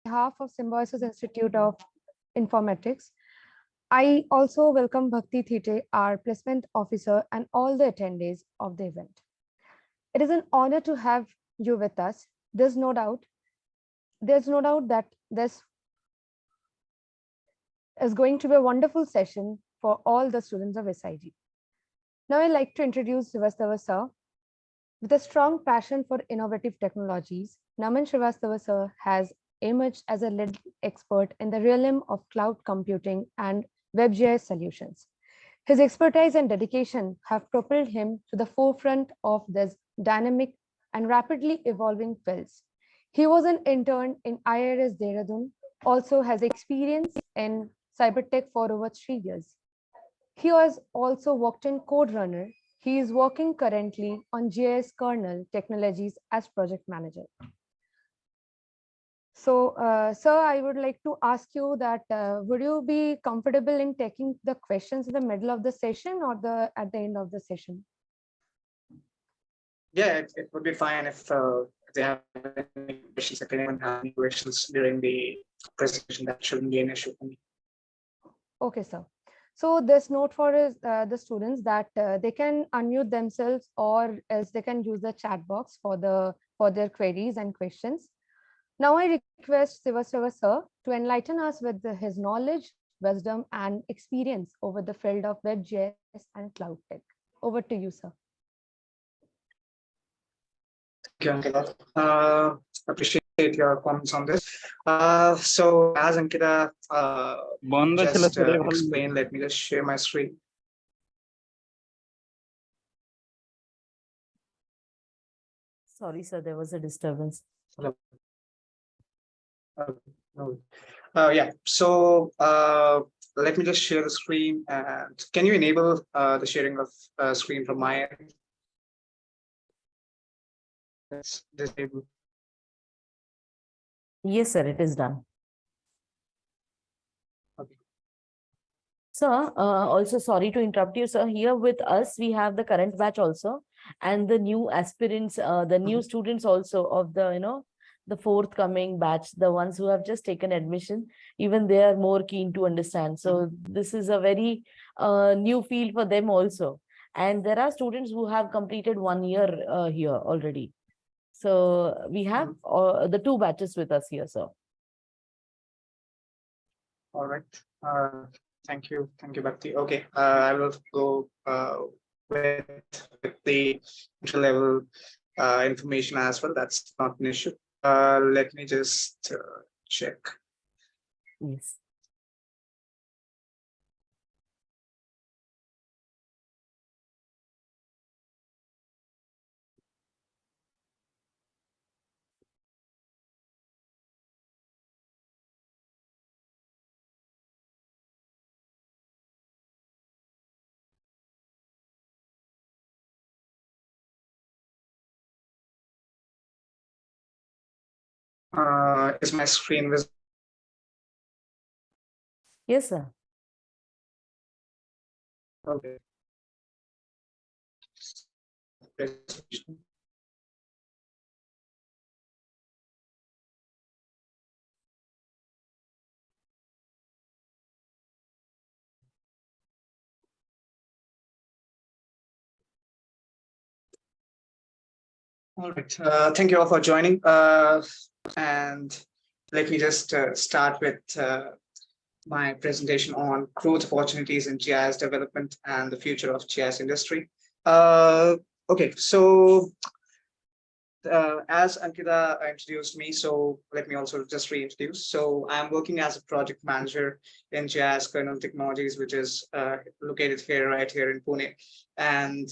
behalf of Symbiosis Institute of Informatics, I also welcome Bhakti Thite, our placement officer, and all the attendees of the event. It is an honor to have you with us. There's no doubt that this is going to be a wonderful session for all the students of SIG. Now I'd like to introduce Srivastava sir. With a strong passion for innovative technologies, Naman Srivastava sir has emerged as a lead expert in the realm of cloud computing and WebGIS solutions. His expertise and dedication have propelled him to the forefront of this dynamic and rapidly evolving fields. He was an intern in IRS Dehradun, also has experience in cybertech for over 3 years. He has also worked in Code Runner. He is working currently on GIS kernel technologies as project manager. So, sir, I would like to ask you that would you be comfortable in taking the questions in the middle of the session or at the end of the session? Yeah, it would be fine if they have any questions. If anyone has any questions during the presentation, that shouldn't be an issue for me. Okay, sir. So this note for the students that they can unmute themselves or else they can use the chat box for their queries and questions. Now I request Srivastava sir to enlighten us with his knowledge, wisdom, and experience over the field of WebGIS and cloud tech. Over to you, sir. Thank you, Ankita. Appreciate your comments on this. So as Ankita just explained, let me just share my screen. Sorry, sir, there was a disturbance. Hello. Yeah, so let me just share the screen, and can you enable the sharing of screen from my end? Let's disable. Yes, sir, it is done. Okay. Sir, also sorry to interrupt you, sir. Here with us, we have the current batch also, and the new aspirants, the new students also of the forthcoming batch, the ones who have just taken admission, even they are more keen to understand. So this is a very new field for them also. And there are students who have completed 1 year here already. So we have the two batches with us here, sir. All right. Thank you, Bhakti. Okay, I will go with the entry level information as well. That's not an issue. Let me just check. Yes. Is my screen visible? Yes, sir. Okay. All right. Thank you all for joining. And let me just start with my presentation on growth opportunities in GIS development and the future of GIS industry. Okay, so as Ankita introduced me, so let me also just reintroduce. So I'm working as a project manager in GIS kernel technologies, which is located right here in Pune. And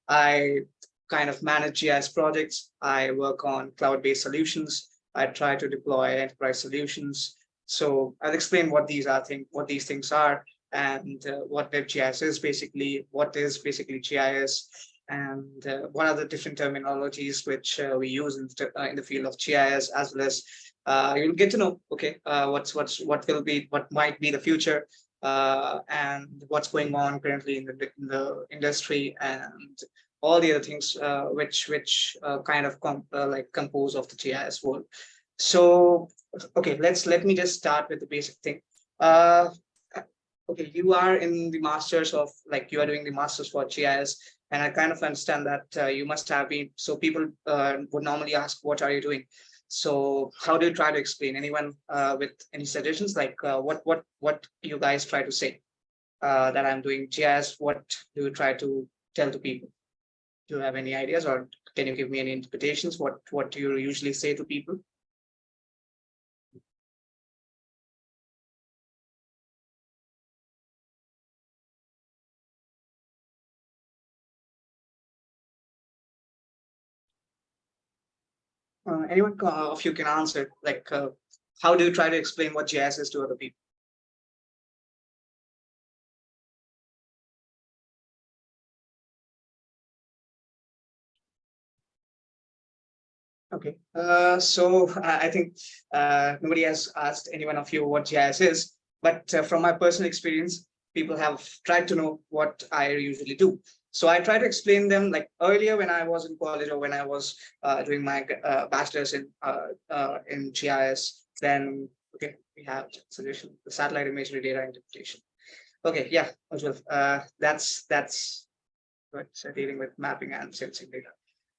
I kind of manage GIS projects. I work on cloud-based solutions. I try to deploy enterprise solutions. So I'll explain what these things are, and what WebGIS is basically, what is basically GIS, and what are the different terminologies which we use in the field of GIS, as well as you'll get to know, okay, what might be the future, and what's going on currently in the industry, and all the other things which kind of compose of the GIS world. So, okay, let me just start with the basic thing. Uh, okay, you are in the masters of, like, you are doing the masters for GIS, and I kind of understand that you must have been. So people would normally ask, "What are you doing?" So how do you try to explain? Anyone with any suggestions? Like, what you guys try to say that I'm doing GIS? What do you try to tell to people? Do you have any ideas, or can you give me any interpretations? What do you usually say to people? Anyone of you can answer, like, how do you try to explain what GIS is to other people? Okay, so I think nobody has asked any one of you what GIS is, but from my personal experience, people have tried to know what I usually do. So I try to explain them, like earlier when I was in college, or when I was doing my bachelor's in GIS. Then okay, we have solution, the satellite imagery data interpretation. Okay, yeah, Ujjwal, that's good. So dealing with mapping and sensing data.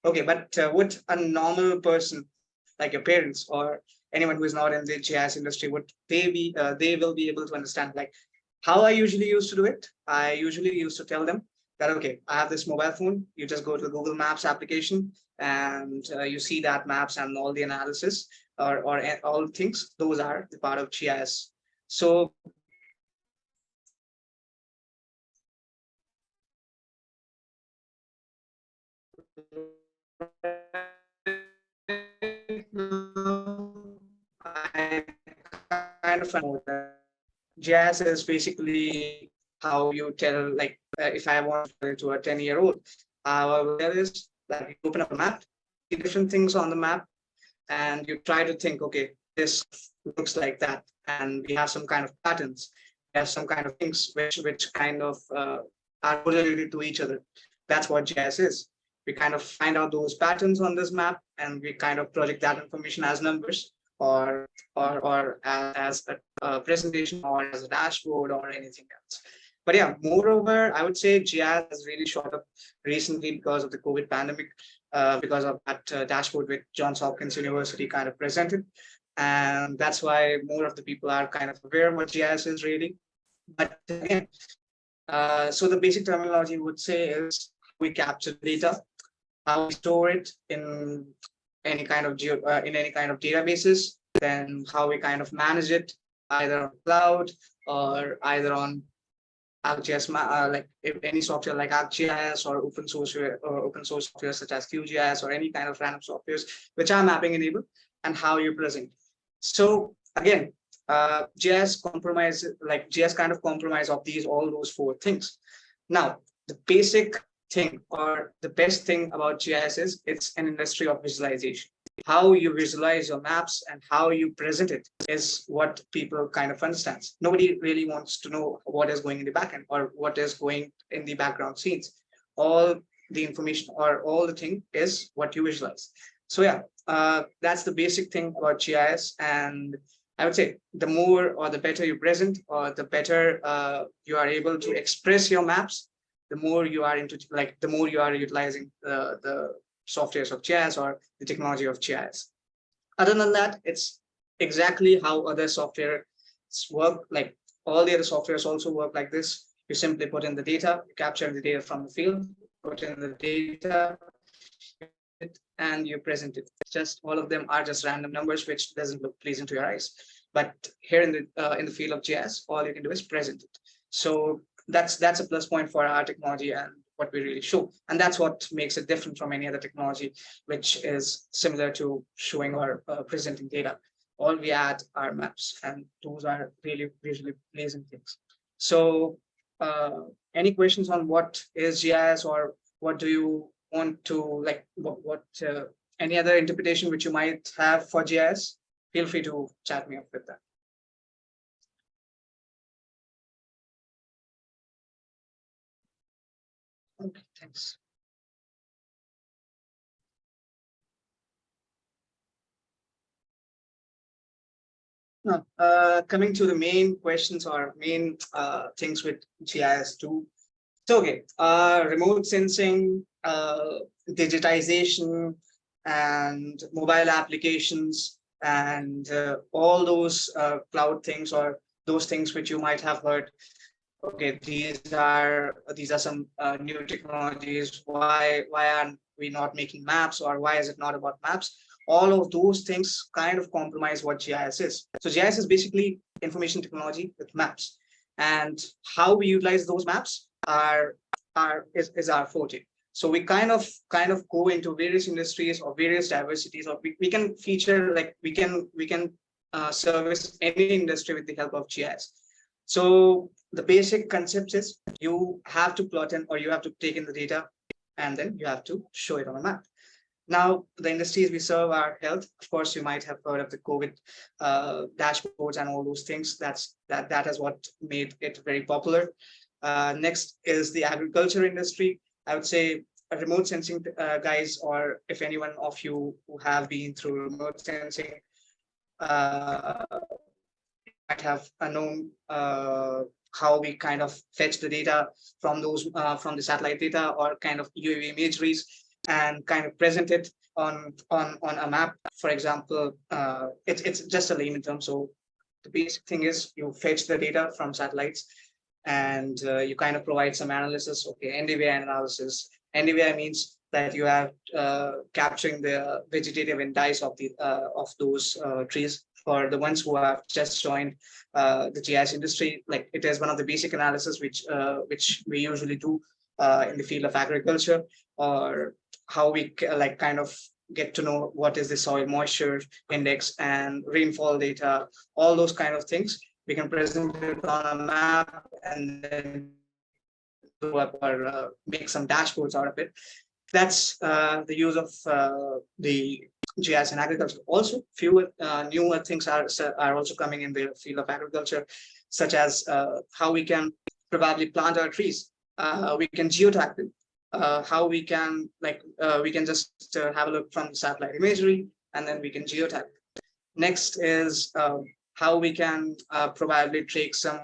Okay, but would a normal person, like your parents or anyone who is not in the GIS industry, would they be? They will be able to understand, like, how I usually used to do it. I usually used to tell them that, okay, I have this mobile phone. You just go to the Google Maps application, and you see that maps and all the analysis, or all things. Those are the part of GIS. So I kind of know that GIS is basically how you tell, like, if I want to tell to a 10-year-old, there is that you open up a map, see different things on the map, and you try to think, okay, this looks like that, and we have some kind of patterns, we have some kind of things which kind of are correlated to each other. That's what GIS is. We kind of find out those patterns on this map, and we kind of project that information as numbers, or as a presentation, or as a dashboard, or anything else. But yeah, moreover, I would say GIS has really shot up recently because of the COVID pandemic, because of that dashboard which Johns Hopkins University kind of presented. And that's why more of the people are kind of aware of what GIS is really. But again, so the basic terminology would say is we capture data, how we store it in any kind of in any kind of databases, then how we kind of manage it, either on cloud or either on ArcGIS, like if any software like ArcGIS, or open source software such as QGIS, or any kind of random softwares which are mapping enabled, and how you present. So again, GIS kind of compromise of these all those four things. Now, the basic thing, or the best thing about GIS is it's an industry of visualization. How you visualize your maps and how you present it is what people kind of understand. Nobody really wants to know what is going in the backend, or what is going in the background scenes. All the information, or all the thing, is what you visualize. So yeah, that's the basic thing about GIS. And I would say the more or the better you present, or the better you are able to express your maps, the more you are into, like, the more you are utilizing the softwares of GIS, or the technology of GIS. Other than that, it's exactly how other software work. Like, all the other softwares also work like this. You simply put in the data, you capture the data from the field, put in the data, and you present it. It's just, all of them are just random numbers, which doesn't look pleasing to your eyes. But here in the field of GIS, all you can do is present it. So that's a plus point for our technology and what we really show. And that's what makes it different from any other technology, which is similar to showing or presenting data. All we add are maps, and those are really visually pleasing things. So any questions on what is GIS, or what do you want to, like, what any other interpretation which you might have for GIS? Feel free to chat me up with that. Okay, thanks. No, coming to the main questions or main things with GIS too. So, okay, remote sensing, digitization, and mobile applications, and all those cloud things or those things which you might have heard. Okay, these are some new technologies. Why aren't we not making maps, or why is it not about maps? All of those things kind of compromise what GIS is. So GIS is basically information technology with maps, and how we utilize those maps is our forte. So we kind of go into various industries or various diversities, or we can feature, like we can service any industry with the help of GIS. So the basic concept is you have to plot in, or you have to take in the data, and then you have to show it on a map. Now, the industries we serve are health. Of course, you might have heard of the COVID dashboards and all those things. That is what made it very popular. Next is the agriculture industry. I would say remote sensing guys, or if anyone of you who have been through remote sensing, uh, you might have known how we kind of fetch the data from those from the satellite data or kind of UAV imageries, and kind of present it on a map. For example, it's just a layman term. So the basic thing is you fetch the data from satellites, and you kind of provide some analysis. Okay, NDVI analysis. NDVI means that you are capturing the vegetative indices of those trees. For the ones who have just joined the GIS industry, like it is one of the basic analysis which we usually do in the field of agriculture, or how we like kind of get to know what is the soil moisture index and rainfall data, all those kind of things. We can present it on a map and then throw up or make some dashboards out of it. That's the use of the GIS in agriculture. Also, fewer newer things are also coming in the field of agriculture, such as how we can probably plant our trees. We can geotag them. How we can just have a look from the satellite imagery, and then we can geotag. Next is how we can probably take some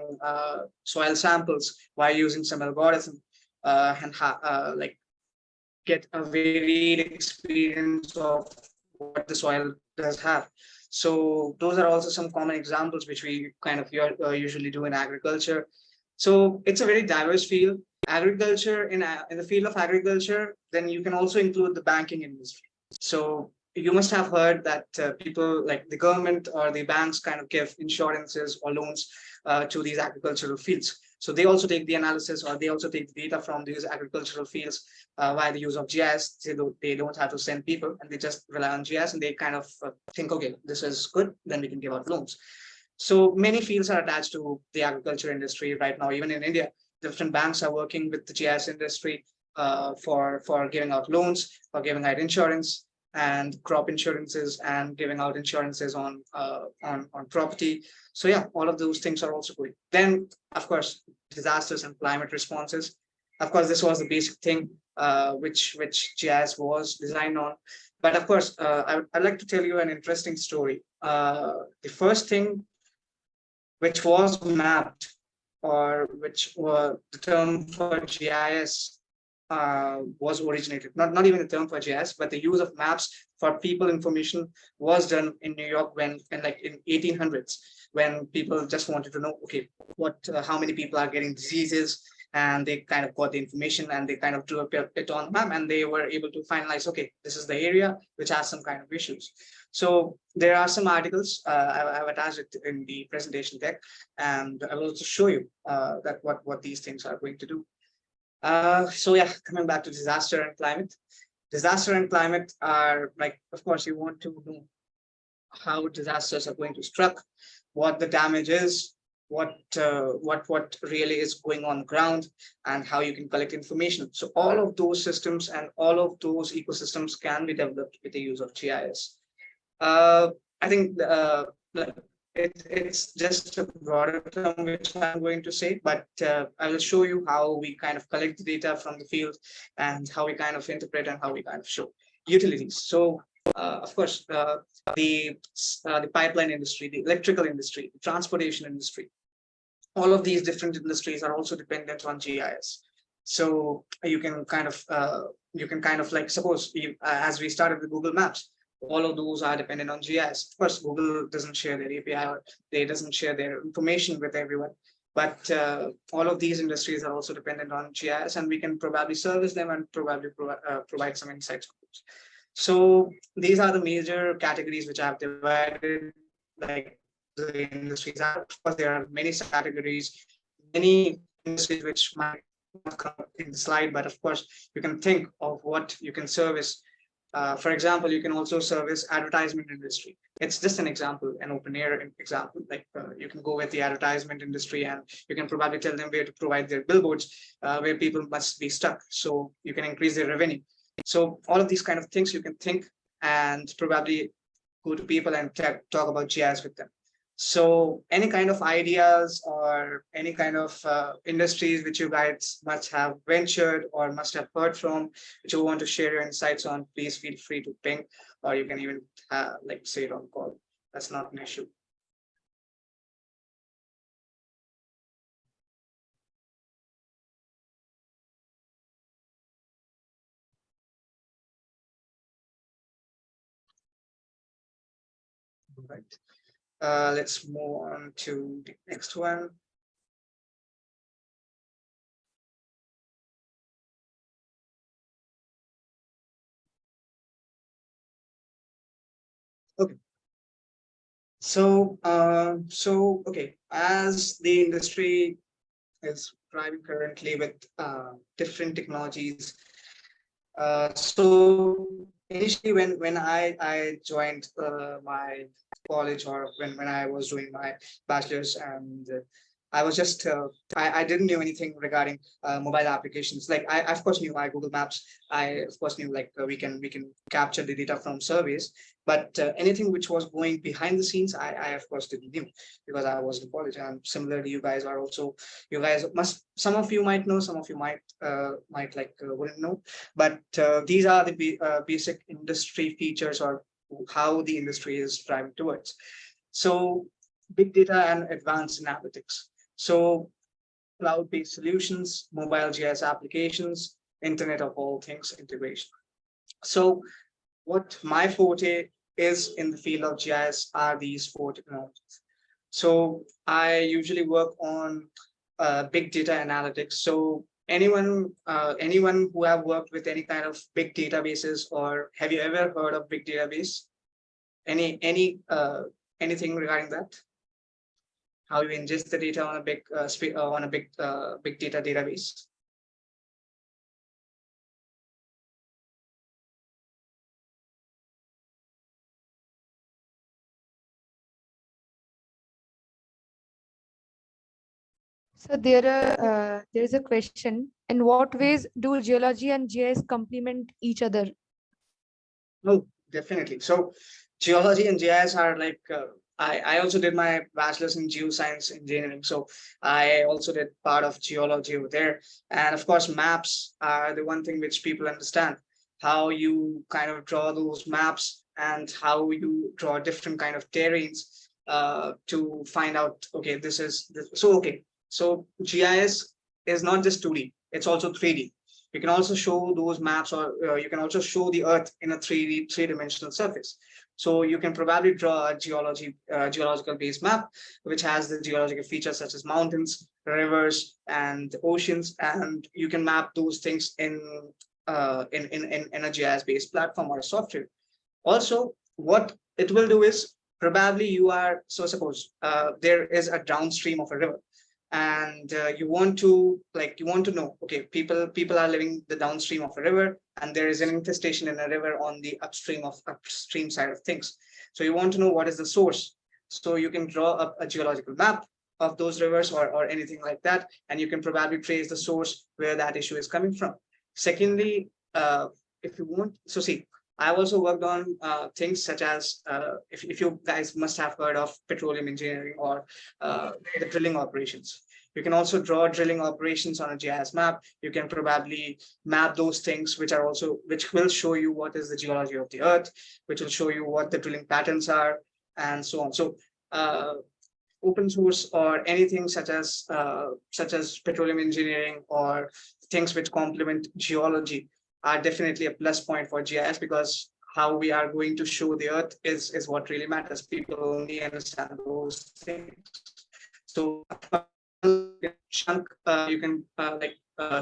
soil samples by using some algorithm, like get a varied experience of what the soil does have. So those are also some common examples which we kind of usually do in agriculture. So it's a very diverse field. Agriculture, in the field of agriculture, then you can also include the banking industry. So you must have heard that people like the government or the banks kind of give insurances or loans to these agricultural fields. So they also take the analysis, or they also take the data from these agricultural fields via the use of GIS. They don't have to send people, and they just rely on GIS, and they kind of think, okay, this is good, then we can give out loans. So many fields are attached to the agriculture industry right now. Even in India, different banks are working with the GIS industry for giving out loans, for giving out insurance and crop insurances, and giving out insurances on property. So yeah, all of those things are also good. Then, of course, disasters and climate responses. Of course, this was the basic thing which GIS was designed on. But of course, I'd like to tell you an interesting story. The first thing which was mapped, or which were the term for GIS was originated. Not even the term for GIS, but the use of maps for people information was done in New York in 1800s, when people just wanted to know, okay, how many people are getting diseases, and they kind of got the information, and they kind of drew it on the map, and they were able to finalize, okay, this is the area which has some kind of issues. So there are some articles I've attached it in the presentation deck, and I will also show you that what these things are going to do. So yeah, coming back to disaster and climate. Disaster and climate are like, of course, you want to know how disasters are going to struck, what the damage is, what really is going on the ground, and how you can collect information. So all of those systems and all of those ecosystems can be developed with the use of GIS. I think it's just a broader term which I'm going to say, but I will show you how we kind of collect the data from the field, and how we kind of interpret, and how we kind of show utilities. So of course, the pipeline industry, the electrical industry, the transportation industry, all of these different industries are also dependent on GIS. So you can kind of like suppose as we started with Google Maps, all of those are dependent on GIS. Of course, Google doesn't share their API or they doesn't share their information with everyone. But all of these industries are also dependent on GIS, and we can probably service them and probably provide some insights. So these are the major categories which I've divided, like the industries. Of course, there are many categories, many industries which might not come in the slide, but of course, you can think of what you can service. For example, you can also service advertisement industry. It's just an example, an open air example. Like you can go with the advertisement industry and you can probably tell them where to provide their billboards, where people must be stuck, so you can increase their revenue. So all of these kind of things you can think and probably go to people and talk about GIS with them. So any kind of ideas or any kind of industries which you guys must have ventured or must have heard from, which you want to share your insights on, please feel free to ping, or you can even like say it on call. That's not an issue. All right. Let's move on to the next one. Okay. So, okay, as the industry is thriving currently with different technologies. So initially, when I joined my college, or when I was doing my bachelor's, and I was just I didn't know anything regarding mobile applications. Like I of course knew my Google Maps. I of course knew like we can capture the data from surveys, but anything which was going behind the scenes, I of course didn't know, because I was in college. And similarly, you guys are also, you guys must, some of you might know, some of you might like wouldn't know, but these are the basic industry features, or how the industry is driving towards. So big data and advanced analytics. So cloud-based solutions, mobile GIS applications, Internet of all things integration. So what my forte is in the field of GIS are these four technologies. So I usually work on big data analytics. So anyone who have worked with any kind of big databases, or have you ever heard of big database? Anything regarding that? How you ingest the data on a big data database? So there is a question: in what ways do geology and GIS complement each other? No, definitely. So geology and GIS are like I also did my bachelor's in geoscience engineering. So I also did part of geology over there. And of course, maps are the one thing which people understand, how you kind of draw those maps and how you draw different kind of terrains to find out, okay, this is this. So, okay. So GIS is not just 2D, it's also 3D. You can also show those maps, or you can also show the earth in a 3D, three-dimensional surface. So you can probably draw a geological based map, which has the geological features such as mountains, rivers, and oceans, and you can map those things in a GIS based platform or a software. Also, what it will do is, probably you are, so suppose there is a downstream of a river, and you want to know, okay, people are living the downstream of a river, and there is an infestation in a river on the upstream side of things. So you want to know what is the source. So you can draw up a geological map of those rivers, or anything like that, and you can probably trace the source where that issue is coming from. Secondly, if you want, so see, I've also worked on things such as, if you guys must have heard of petroleum engineering or the drilling operations. You can also draw drilling operations on a GIS map. You can probably map those things, which will show you what is the geology of the earth, which will show you what the drilling patterns are, and so on. So open source or anything such as petroleum engineering or things which complement geology are definitely a plus point for GIS, because how we are going to show the earth is what really matters. People only understand those things. So chunk, you can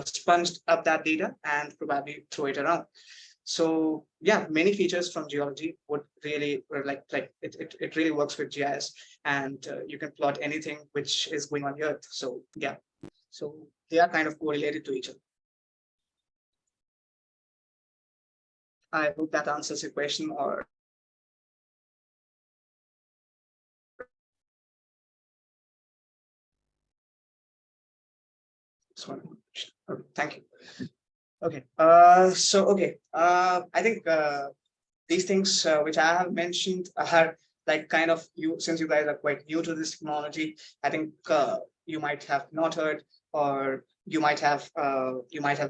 sponge up that data and probably throw it around. So yeah, many features from geology would really it really works with GIS, and you can plot anything which is going on the earth. So yeah, so they are kind of correlated to each other. I hope that answers your question. Or okay, thank you. Okay, I think these things which I have mentioned are like kind of, since you guys are quite new to this technology, I think you might have not heard, or you might have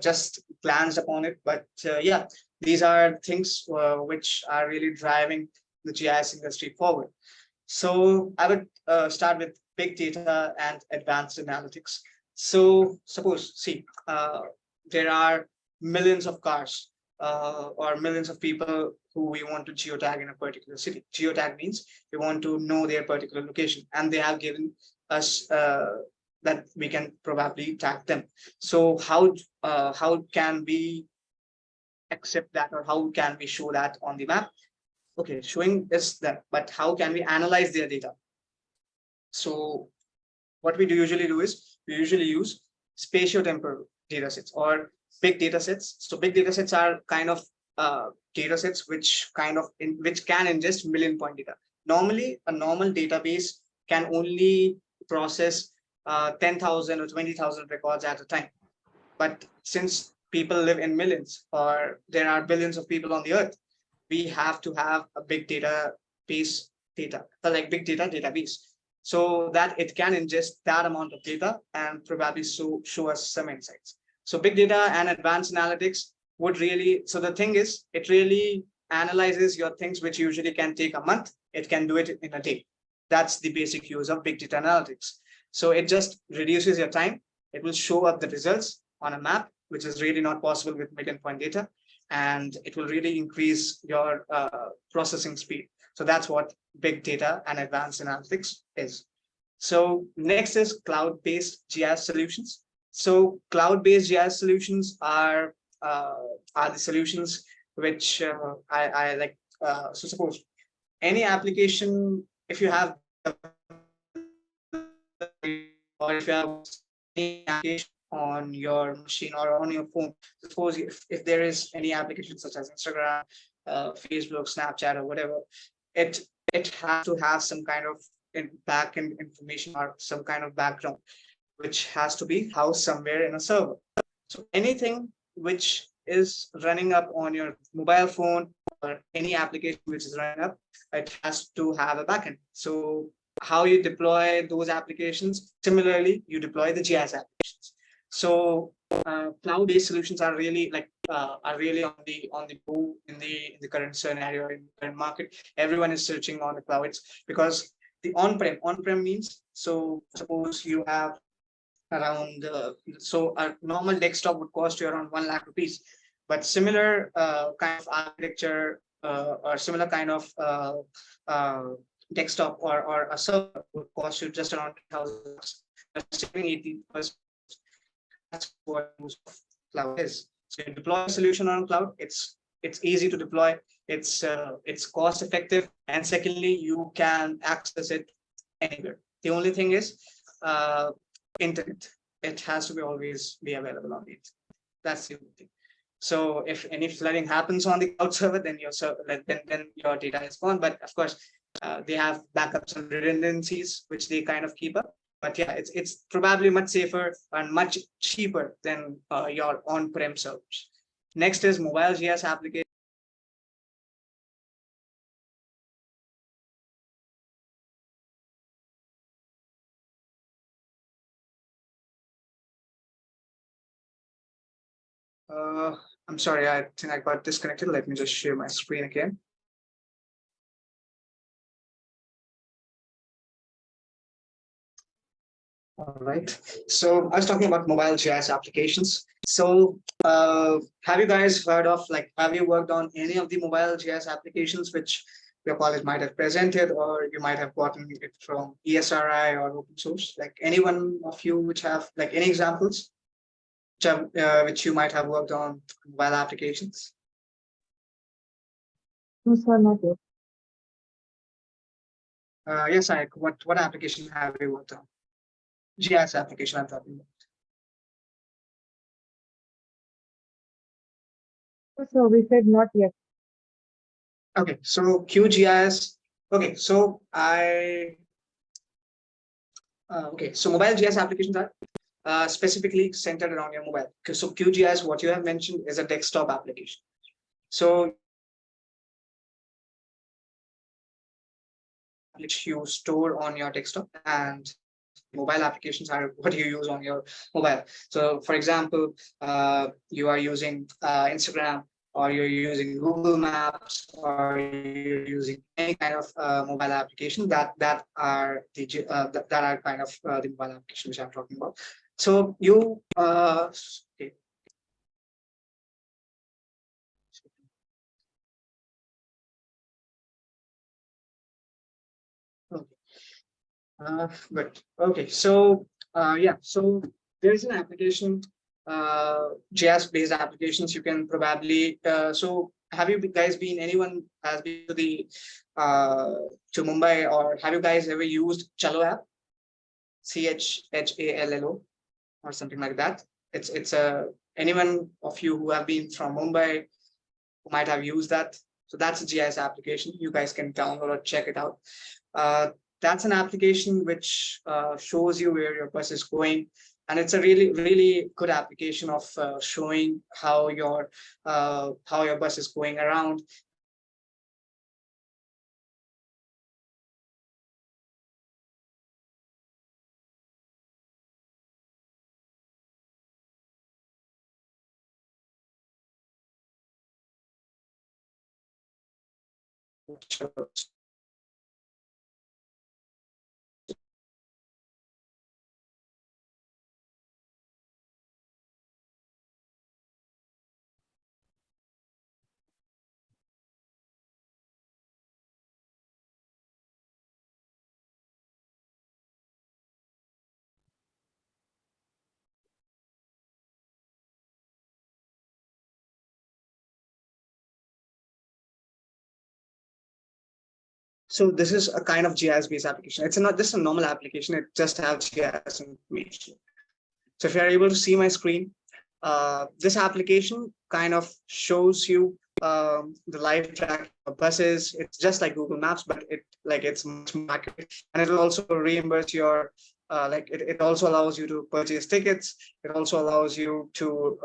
just glanced upon it. But yeah, these are things which are really driving the GIS industry forward. So I would start with big data and advanced analytics. So suppose, see, there are millions of cars or millions of people who we want to geotag in a particular city. Geotag means we want to know their particular location, and they have given us that we can probably tag them. So how can we accept that, or how can we show that on the map? Okay, showing is that, but how can we analyze their data? So what we usually do is we usually use spatiotemporal data sets or big data sets. So big data sets are kind of data sets which which can ingest million point data. Normally, a normal database can only process 10,000 or 20,000 records at a time. But since people live in millions, or there are billions of people on the earth, we have to have a big database like big data database, so that it can ingest that amount of data and probably show us some insights. So big data and advanced analytics would really, so the thing is, it really analyzes your things which usually can take a month. It can do it in a day. That's the basic use of big data analytics. So it just reduces your time. It will show up the results on a map, which is really not possible with million point data, and it will really increase your processing speed. So that's what big data and advanced analytics is. So next is cloud-based GIS solutions. So cloud-based GIS solutions are the solutions which I like. So suppose any application, if you have or if you have any application on your machine or on your phone, suppose if there is any application such as Instagram, Facebook, Snapchat, or whatever, it it has to have some kind of backend information or some kind of background, which has to be housed somewhere in a server. So anything which is running up on your mobile phone or any application which is running up, it has to have a backend. So how you deploy those applications, similarly, you deploy the GIS applications. So cloud-based solutions are really on the move in the current scenario, in the current market. Everyone is searching on the clouds, because the on-prem means, so suppose you have around so a normal desktop would cost you around 1 lakh rupees, but similar kind of architecture or similar kind of desktop or a server would cost you just around 10,000. Saving 80%. That's what cloud is. So you deploy a solution on cloud. It's easy to deploy. It's cost effective, and secondly, you can access it anywhere. The only thing is internet. It has to be always be available on it. That's the only thing. So if any flooding happens on the cloud server, then then your data is gone. But of course, they have backups and redundancies which they kind of keep up. But yeah, it's probably much safer and much cheaper than your on-prem servers. Next is mobile GIS application. Uh, I'm sorry, I think I got disconnected. Let me just share my screen again. All right. So I was talking about mobile GIS applications. So have you guys heard of, like, have you worked on any of the mobile GIS applications which your college might have presented, or you might have gotten it from ESRI or open source? Like any one of you which have, like, any examples which you might have worked on mobile applications? No, sir, not yet. Yes, I. What application have you worked on? GIS application I'm talking about. No, sir, we said not yet. Okay, so QGIS. Okay, so so mobile GIS applications are specifically centered around your mobile. So QGIS, what you have mentioned, is a desktop application. So which you store on your desktop, and mobile applications are what you use on your mobile. So for example, you are using Instagram, or you're using Google Maps, or you're using any kind of mobile application that are that are kind of the mobile application which I'm talking about. So you okay. Okay. But okay, so yeah, so there's an application, JS based applications. You can probably so have you guys been, anyone has been to the to Mumbai, or have you guys ever used Chalo app? CHHALLO or something like that. It's a anyone of you who have been from Mumbai who might have used that. So that's a GIS application. You guys can download or check it out. Uh, that's an application which shows you where your bus is going, and it's a really good application of showing how your bus is going around. So this is a kind of GIS based application. It's not just a normal application. It just has GIS information. So if you're able to see my screen, this application kind of shows you the live track of buses. It's just like Google Maps, but it's much more accurate, and it will also reimburse your it also allows you to purchase tickets. It also allows you to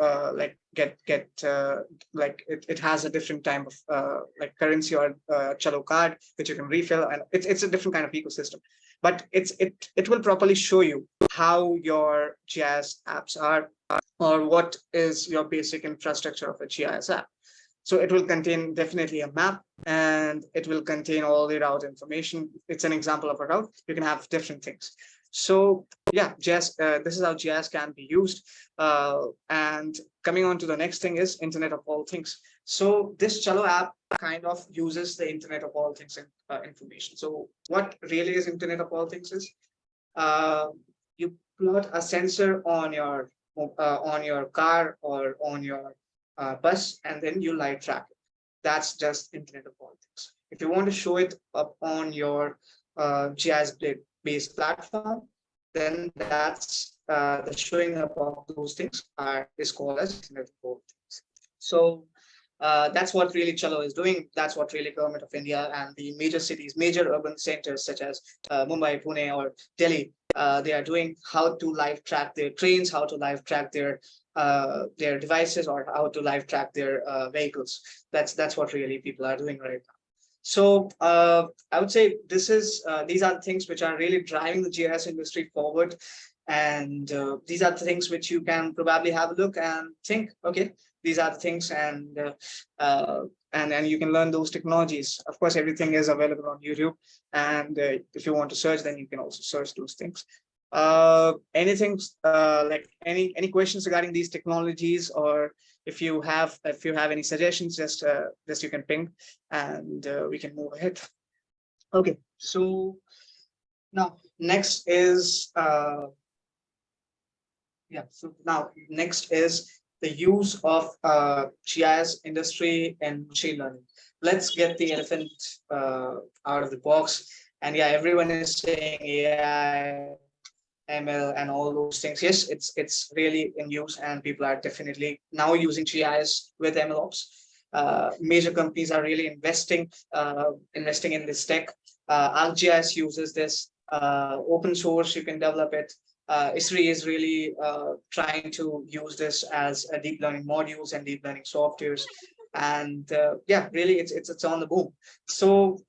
get it has a different type of currency or Chalo card which you can refill, and it's a different kind of ecosystem. But it will properly show you how your GIS apps are, or what is your basic infrastructure of a GIS app. So it will contain definitely a map, and it will contain all the route information. It's an example of a route. You can have different things. So yeah, GIS, this is how GIS can be used. And coming on to the next thing is Internet of All Things. So this Chalo app kind of uses the Internet of All Things information. So what really is Internet of All Things is, you plot a sensor on your car or on your bus, and then you live track it. That's just Internet of All Things. If you want to show it up on your GIS based platform, then that's the showing up of those things is called as Internet of All Things. So that's what really Chalo is doing. That's what really government of India and the major cities, major urban centers such as Mumbai, Pune, or Delhi, they are doing, how to live track their trains, how to live track their devices, or how to live track their vehicles. That's what really people are doing right now. So I would say these are the things which are really driving the GIS industry forward. And these are the things which you can probably have a look and think, okay, these are the things, and you can learn those technologies. Of course, everything is available on YouTube, and if you want to search, then you can also search those things. Anything like any questions regarding these technologies, or if you have any suggestions, just you can ping, and we can move ahead. Okay, so now next is so now next is the use of GIS industry and machine learning. Let's get the elephant out of the box. And yeah, everyone is saying AI, ML, and all those things. Yes, it's really in use, and people are definitely now using GIS with MLOps. Major companies are really investing in this tech. ArcGIS uses this. Open source, you can develop it. ISRI is really trying to use this as a deep learning modules and deep learning softwares, and yeah, really, it's on the boom. So,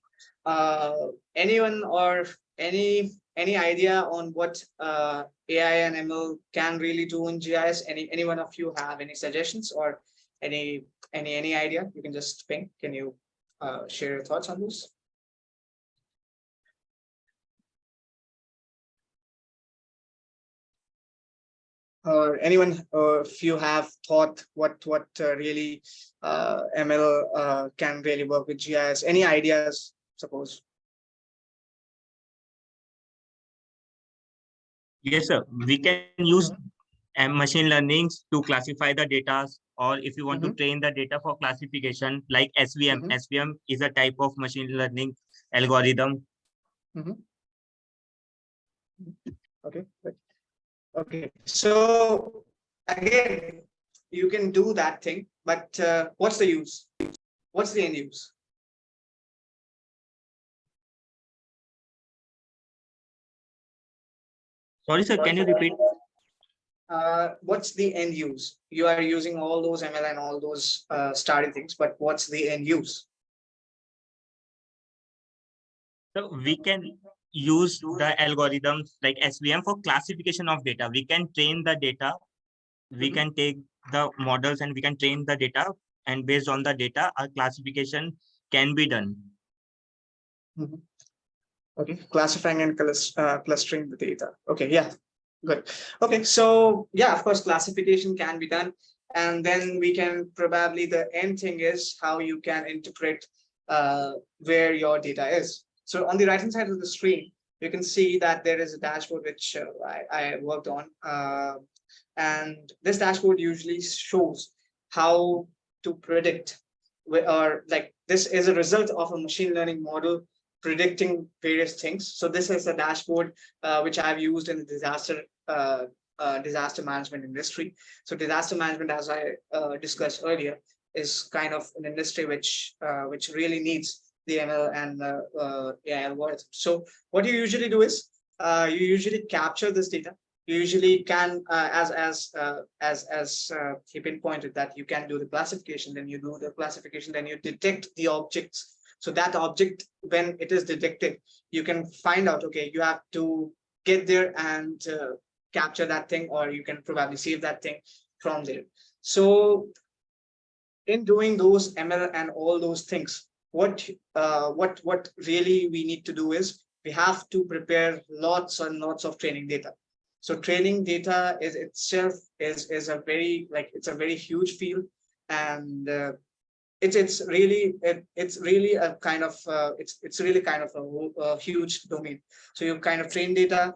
anyone or any idea on what AI and ML can really do in GIS? Any one of you have any suggestions or any idea? You can just ping. Can you share your thoughts on this? Or anyone, if you have thought what really ML can really work with GIS, any ideas, suppose? Yes, sir. We can use machine learning to classify the data, or if you want to train the data for classification, like SVM. SVM is a type of machine learning algorithm. Okay. Okay. So again, you can do that thing, but what's the use? What's the end use? Sorry, sir. Can you repeat? What's the end use? You are using all those ML and all those starry things, but what's the end use? So we can use the algorithms like SVM for classification of data. We can train the data. We can take the models and we can train the data, and based on the data, a classification can be done. Okay, classifying and clustering the data. Okay, yeah, good. Okay, so yeah, of course, classification can be done. And then we can probably, the end thing is how you can interpret where your data is. So on the right hand side of the screen, you can see that there is a dashboard which I worked on. And this dashboard usually shows how to predict, or like this is a result of a machine learning model predicting various things. So this is a dashboard which I've used in the disaster management industry. So disaster management, as I discussed earlier, is kind of an industry which really needs the ML and AI algorithms. So what you usually do is you usually capture this data. You usually can, as he pinpointed, that you can do the classification. Then you do the classification. Then you detect the objects. So that object, when it is detected, you can find out, okay, you have to get there and capture that thing, or you can probably save that thing from there. So in doing those ML and all those things, what really we need to do is we have to prepare lots and lots of training data. So training data is itself is a very, like, it's a very huge field, and it's really a kind of it's really kind of a huge domain. So you kind of train data,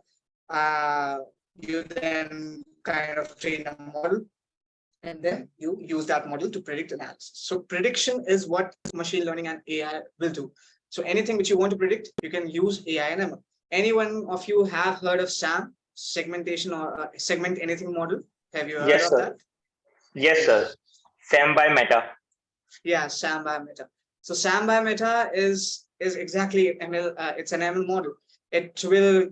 you then kind of train a model, and then you use that model to predict analysis. So prediction is what machine learning and AI will do. So anything which you want to predict, you can use AI and ML. Any one of you have heard of SAM, segmentation, or segment anything model? Have you heard of that? Yes, sir. SAM by Meta. Yeah, SAM by Meta. So SAM by Meta is exactly ML. It's an ML model. It will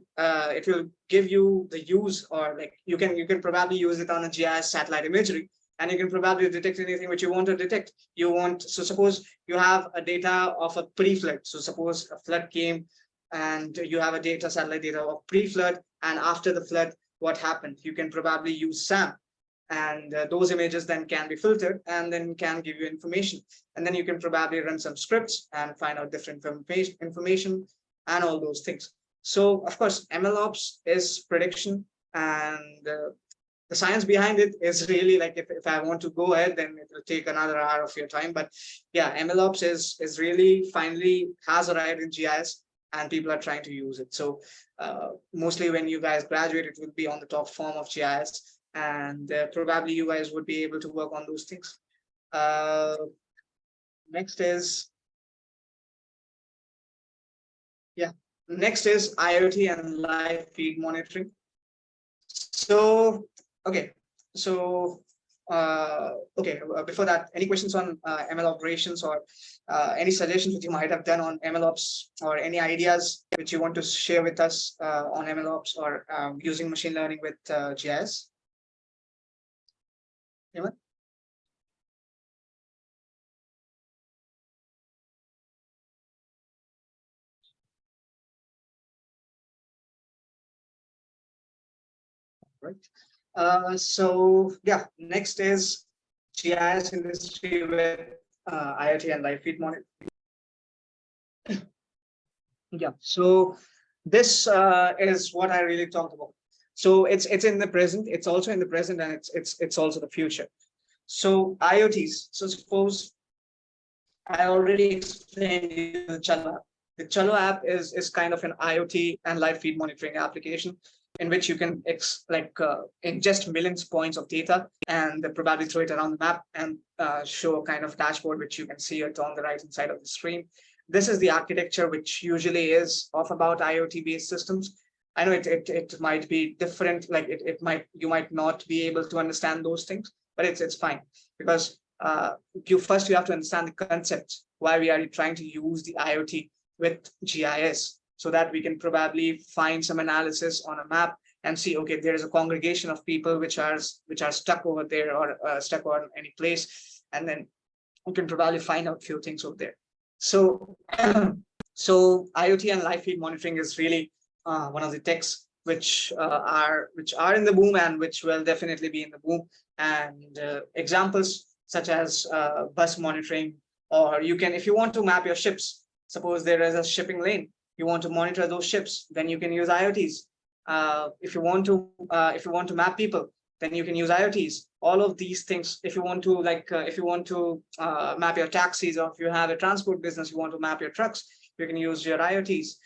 give you the use, or like you can probably use it on a GIS satellite imagery, and you can probably detect anything which you want to detect. So suppose you have a data of a pre-flood. So suppose a flood came, and you have a satellite data of pre-flood and after the flood, what happened. You can probably use SAM, and those images then can be filtered and then can give you information. And then you can probably run some scripts and find out different information and all those things. So of course, MLOps is prediction, and the science behind it is really like, if I want to go ahead, then it will take another hour of your time. But yeah, MLOps is really finally has arrived in GIS, and people are trying to use it. So mostly when you guys graduate, it will be on the top form of GIS, and probably you guys would be able to work on those things. Next is IoT and live feed monitoring. So okay, so before that, any questions on ML operations, or any suggestions that you might have done on MLOps, or any ideas which you want to share with us on MLOps, or using machine learning with GIS? Naman? Right. So yeah, next is GIS industry with IoT and live feed monitoring. Yeah, so this is what I really talked about. So it's in the present, it's also in the present, and it's also the future. So IoTs. So suppose I already explained you the Chalo app. The Chalo app is kind of an IoT and live feed monitoring application, in which you can ingest millions of points of data and probably throw it around the map and show a kind of dashboard, which you can see it on the right hand side of the screen. This is the architecture which usually is of about IoT based systems. I know it might be different, like you might not be able to understand those things, but it's fine, because you have to understand the concepts, why we are trying to use the IoT with GIS, so that we can probably find some analysis on a map and see, okay, there is a congregation of people which are stuck over there, or stuck on any place, and then we can probably find out a few things over there. So so IoT and live feed monitoring is really one of the techs which are in the boom, and which will definitely be in the boom. And examples such as bus monitoring, or you can, if you want to map your ships, suppose there is a shipping lane, you want to monitor those ships, then you can use IoTs. If you want to map people, then you can use IoTs. All of these things. If you want to map your taxis, or if you have a transport business, you want to map your trucks, you can use your IoTs.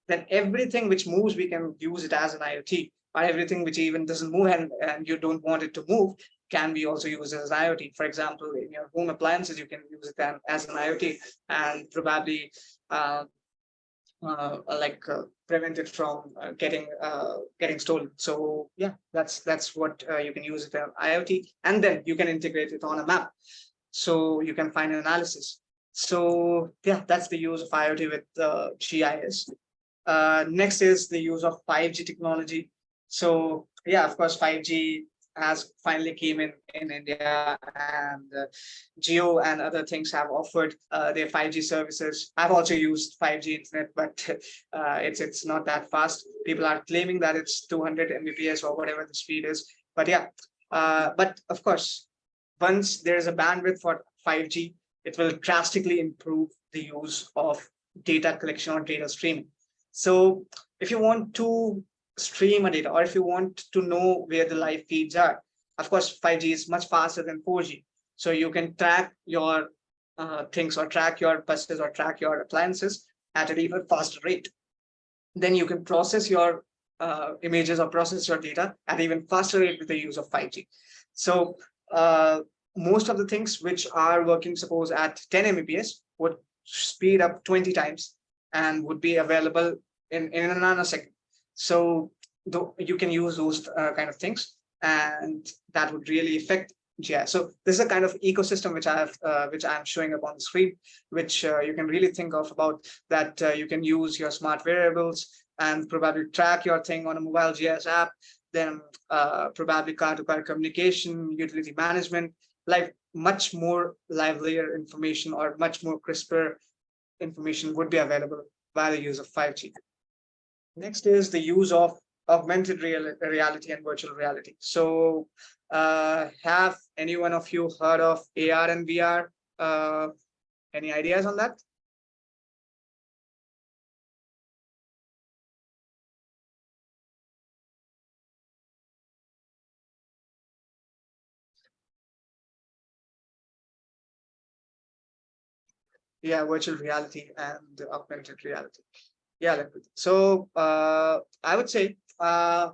Then everything which moves, we can use it as an IoT. Or everything which even doesn't move, and you don't want it to move, can be also used as IoT. For example, in your home appliances, you can use it as an IoT, and probably prevent it from getting stolen. So yeah, that's what you can use it as IoT, and then you can integrate it on a map, so you can find analysis. So yeah, that's the use of IoT with GIS. Next is the use of 5G technology. So yeah, of course, 5G has finally came in India, and Geo and other things have offered their 5G services. I've also used 5G internet, but it's not that fast. People are claiming that it's 200 Mbps or whatever the speed is. But yeah, but of course, once there is a bandwidth for 5G, it will drastically improve the use of data collection or data streaming. So if you want to stream a data, or if you want to know where the live feeds are, of course, 5G is much faster than 4G. So you can track your things, or track your buses, or track your appliances at an even faster rate. Then you can process your images, or process your data at an even faster rate with the use of 5G. So most of the things which are working, suppose at 10 Mbps, would speed up 20 times and would be available in a nanosecond. So you can use those kind of things, and that would really affect GIS. So this is a kind of ecosystem which I'm showing up on the screen, which you can really think of about that. You can use your smart wearables and probably track your thing on a mobile GIS app. Then probably car-to-car communication, utility management, like much more livelier information, or much more crisper information would be available by the use of 5G. Next is the use of augmented reality and virtual reality. So have any one of you heard of AR and VR? Any ideas on that? Yeah, virtual reality and augmented reality. Yeah, so I would say,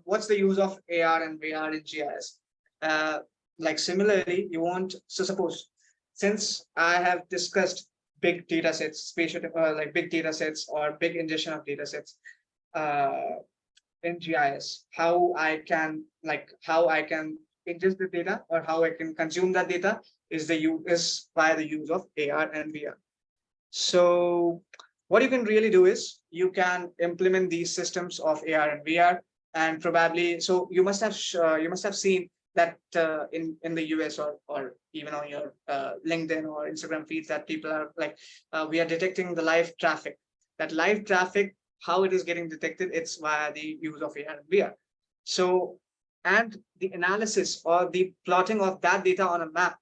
what's the use of AR and VR in GIS? Like similarly, you want, so suppose, since I have discussed big data sets, spatial, like big data sets or big ingestion of data sets in GIS, how I can ingest the data or how I can consume that data is by the use of AR and VR. So what you can really do is you can implement these systems of AR and VR, and probably, so you must have seen that in the US or even on your LinkedIn or Instagram feeds, that people are like, we are detecting the live traffic. That live traffic, how it is getting detected, it's via the use of AR and VR. So, and the analysis or the plotting of that data on a map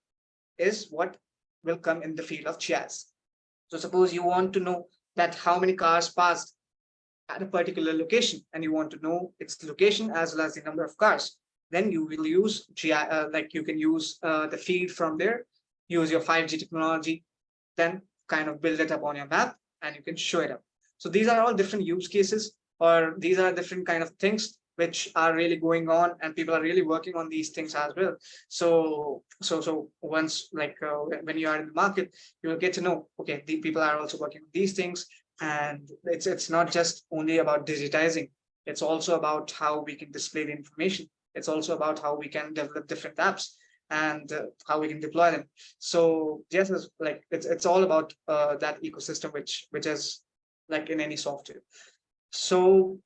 is what will come in the field of GIS. So suppose you want to know that how many cars passed at a particular location, and you want to know its location as well as the number of cars, then you will use like you can use the feed from there, use your 5G technology, then kind of build it up on your map and you can show it up. So these are all different use cases, or these are different kind of things which are really going on, and people are really working on these things as well. So once, like when you are in the market, you will get to know, okay, the people are also working on these things, and it's not just only about digitizing, it's also about how we can display the information. It's also about how we can develop different apps and how we can deploy them. So yes, it's all about that ecosystem, which is like in any software. So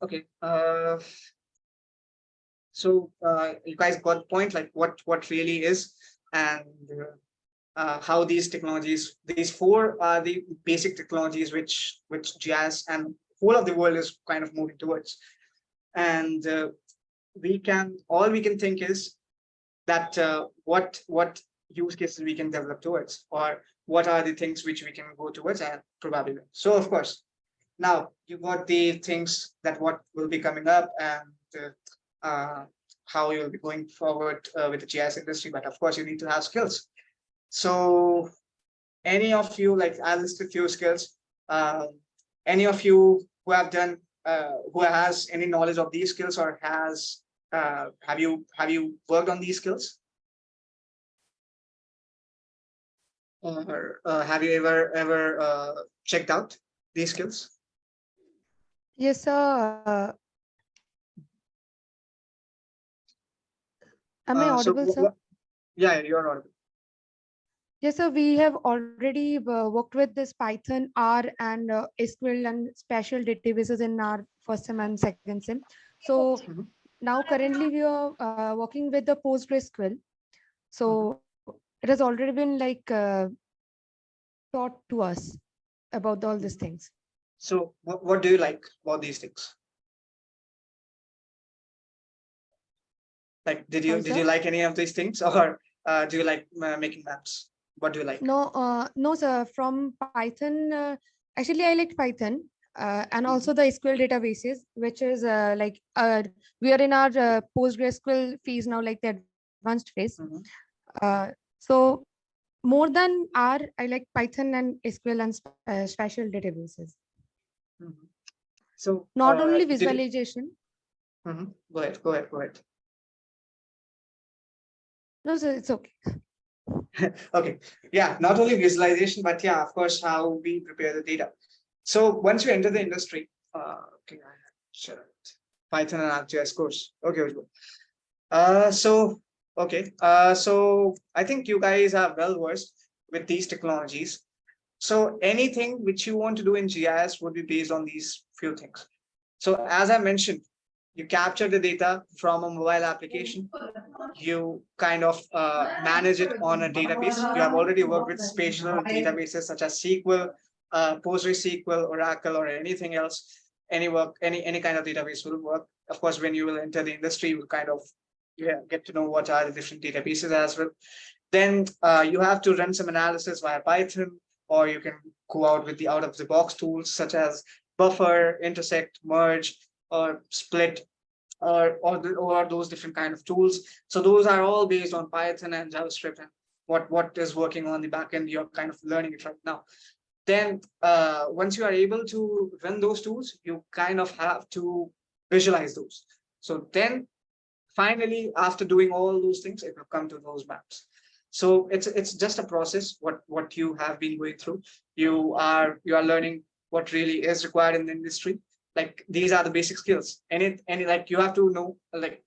okay, so you guys got the point, like what really is, and how these technologies, these four are the basic technologies which GIS and whole of the world is kind of moving towards. And all we can think is that what use cases we can develop towards, or what are the things which we can go towards, and probably. So of course, now you got the things that what will be coming up, and how you'll be going forward with the GIS industry. But of course, you need to have skills. So any of you, like I listed a few skills, any of you who have done, who has any knowledge of these skills, or has, have you worked on these skills? Or have you ever checked out these skills? Yes, sir. Am I So audible, sir? yeah, you're audible. Yes, sir. We have already worked with this Python, R, and SQL and special databases in our first sem and second sem. So Mhm. now currently we are working with the PostgreSQL. So it has already been like taught to us about all these things. So what do you like about these things? Like, did Sorry, you sir? like any of these things, or do you like making maps? What do you like? No, sir. From Python, actually, I like Python and also the SQL databases, which is we are in our PostgreSQL phase now, like the advanced phase. Mhm. So more than R, I like Python and SQL and special databases. Mhm. So Not only did you? visualization. Go ahead. Go ahead. Go ahead. No, sir, it's okay. Okay. Yeah, not only visualization, but yeah, of course, how we prepare the data. So once you enter the industry, okay, sure. Python and ArcGIS course. Okay, Ujjwal. So okay, so I think you guys are well versed with these technologies. So anything which you want to do in GIS would be based on these few things. So as I mentioned, you capture the data from a mobile application. You kind of manage it on a database. You have already worked with spatial databases such as SQL, PostgreSQL, Oracle, or anything else. any work, any kind of database will work. Of course, when you will enter the industry, you will kind of get to know what are the different databases as well. Then you have to run some analysis via Python, or you can go out with the out of the box tools such as buffer, intersect, merge, or split, or those different kind of tools. So those are all based on Python and JavaScript, and what is working on the back end, you're kind of learning it right now. Then once you are able to run those tools, you kind of have to visualize those. So then finally, after doing all those things, it will come to those maps. So it's just a process. What you have been going through, you are learning what really is required in the industry. Like these are the basic skills. Any like you have to know, like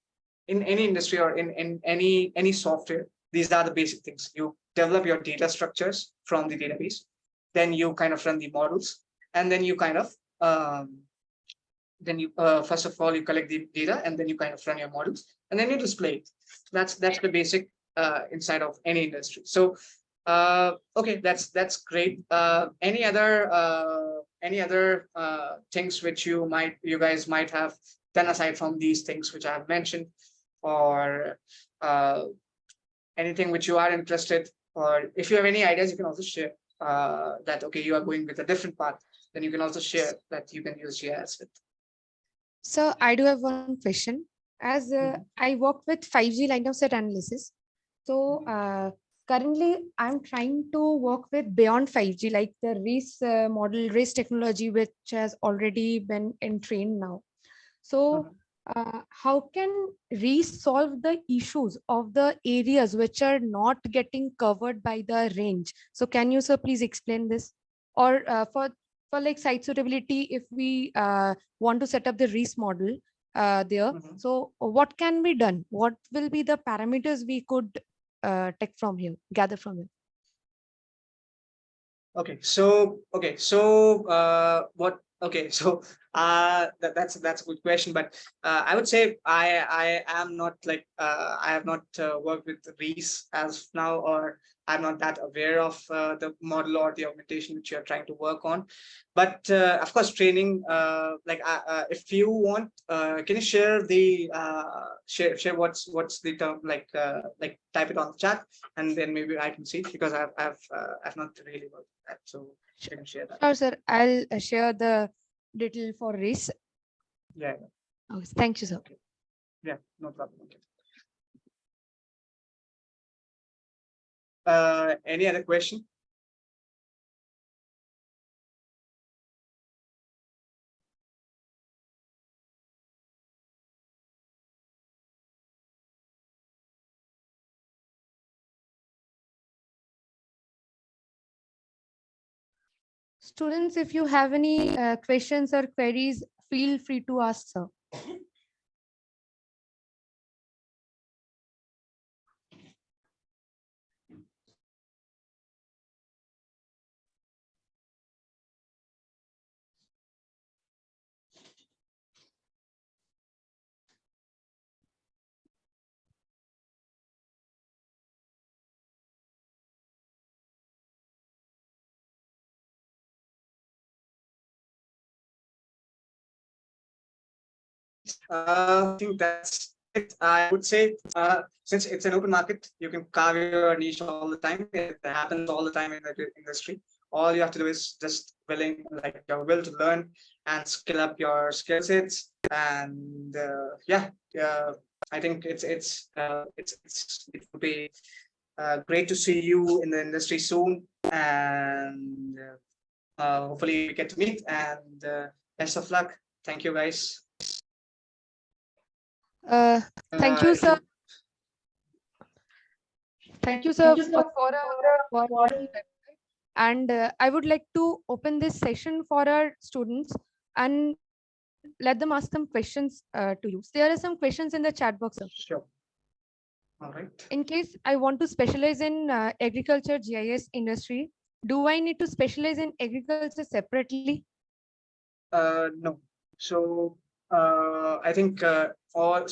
in any industry or in any software, these are the basic things. You develop your data structures from the database, then you kind of run the models, and then you kind of first of all you collect the data, and then you kind of run your models, and then you display it. That's the basic inside of any industry. So okay, that's great. Any other things which you guys might have done aside from these things which I have mentioned, or anything which you are interested, or if you have any ideas, you can also share that okay, you are going with a different path, then you can also share that you can use GIS with. So I do have one question. As I worked with 5G line of sight analysis, so currently I'm trying to work with beyond 5G, like the race model, race technology, which has already been in train now. So how can REACE solve the issues of the areas which are not getting covered by the range? So can you, sir, please explain this? Or for like site suitability, if we want to set up the REACE model there, so what can be done? What will be the parameters we could take from here, gather from here? Okay, so that's a good question, but I would say I am not like I have not worked with REACE as of now, or I'm not that aware of the model or the augmentation which you are trying to work on. But of course, training, if you want, can you share the share what's the term, like type it on the chat, and then maybe I can see, because I've not really worked with that, so you can share that. Sure, sir. I'll share the detail for REACE. Yeah. Okay, thank you, sir. Okay. Yeah, no problem. Okay. Any other question? Students, if you have any questions or queries, feel free to ask, sir. I think that's it. I would say, since it's an open market, you can carve your niche all the time. It happens all the time in the industry. All you have to do is just your will to learn and skill up your skill sets. And I think it would be great to see you in the industry soon. And hopefully we get to meet. And best of luck. Thank you, guys. Thank you, sir. Thank you, sir, for and I would like to open this session for our students and let them ask some questions to you. There are some questions in the chat box, sir. Sure. All right. In case I want to specialize in agriculture GIS industry, do I need to specialize in agriculture separately? No. So I think of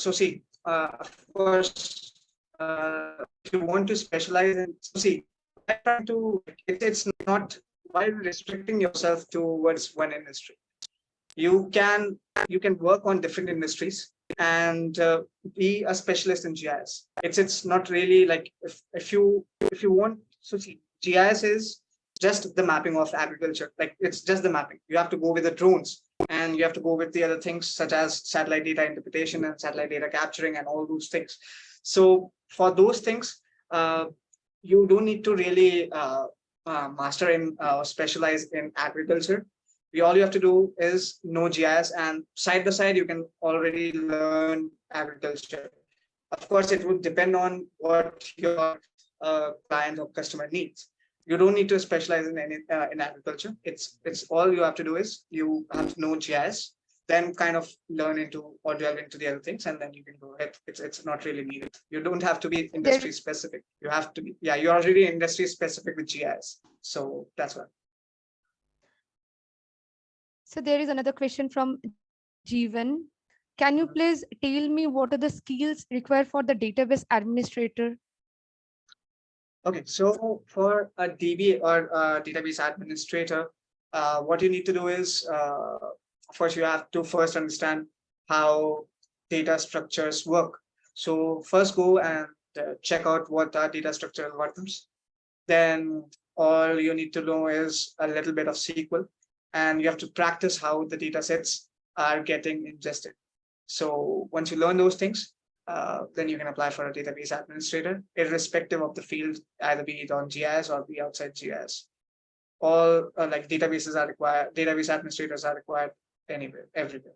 course, if you want to specialize in, I'm trying to, it's not while restricting yourself towards one industry. you can work on different industries and be a specialist in GIS. It's not really like if you want. So see, GIS is just the mapping of agriculture. Like it's just the mapping. You have to go with the drones and you have to go with the other things such as satellite data interpretation and satellite data capturing and all those things. So for those things, you don't need to really master in specialize in agriculture. All you have to do is know GIS, and side by side you can already learn agriculture. Of course, it would depend on what your client or customer needs. You don't need to specialize in any in agriculture. It's all you have to do is you have to know GIS, then kind of learn into or delve into the other things, and then you can go ahead. It's not really needed. You don't have to be industry specific. You have to be, yeah, you're already industry specific with GIS. So that's why. So there is another question from Jeevan. Can you please tell me what are the skills required for the database administrator? Okay, so for a DB or a database administrator, what you need to do is first you have to first understand how data structures work. So first go and check out what are data structure algorithms. Then all you need to know is a little bit of SQL, and you have to practice how the data sets are getting ingested. So once you learn those things, then you can apply for a database administrator, irrespective of the field, either be it on GIS or be outside GIS. All like databases are required, database administrators are required anywhere, everywhere.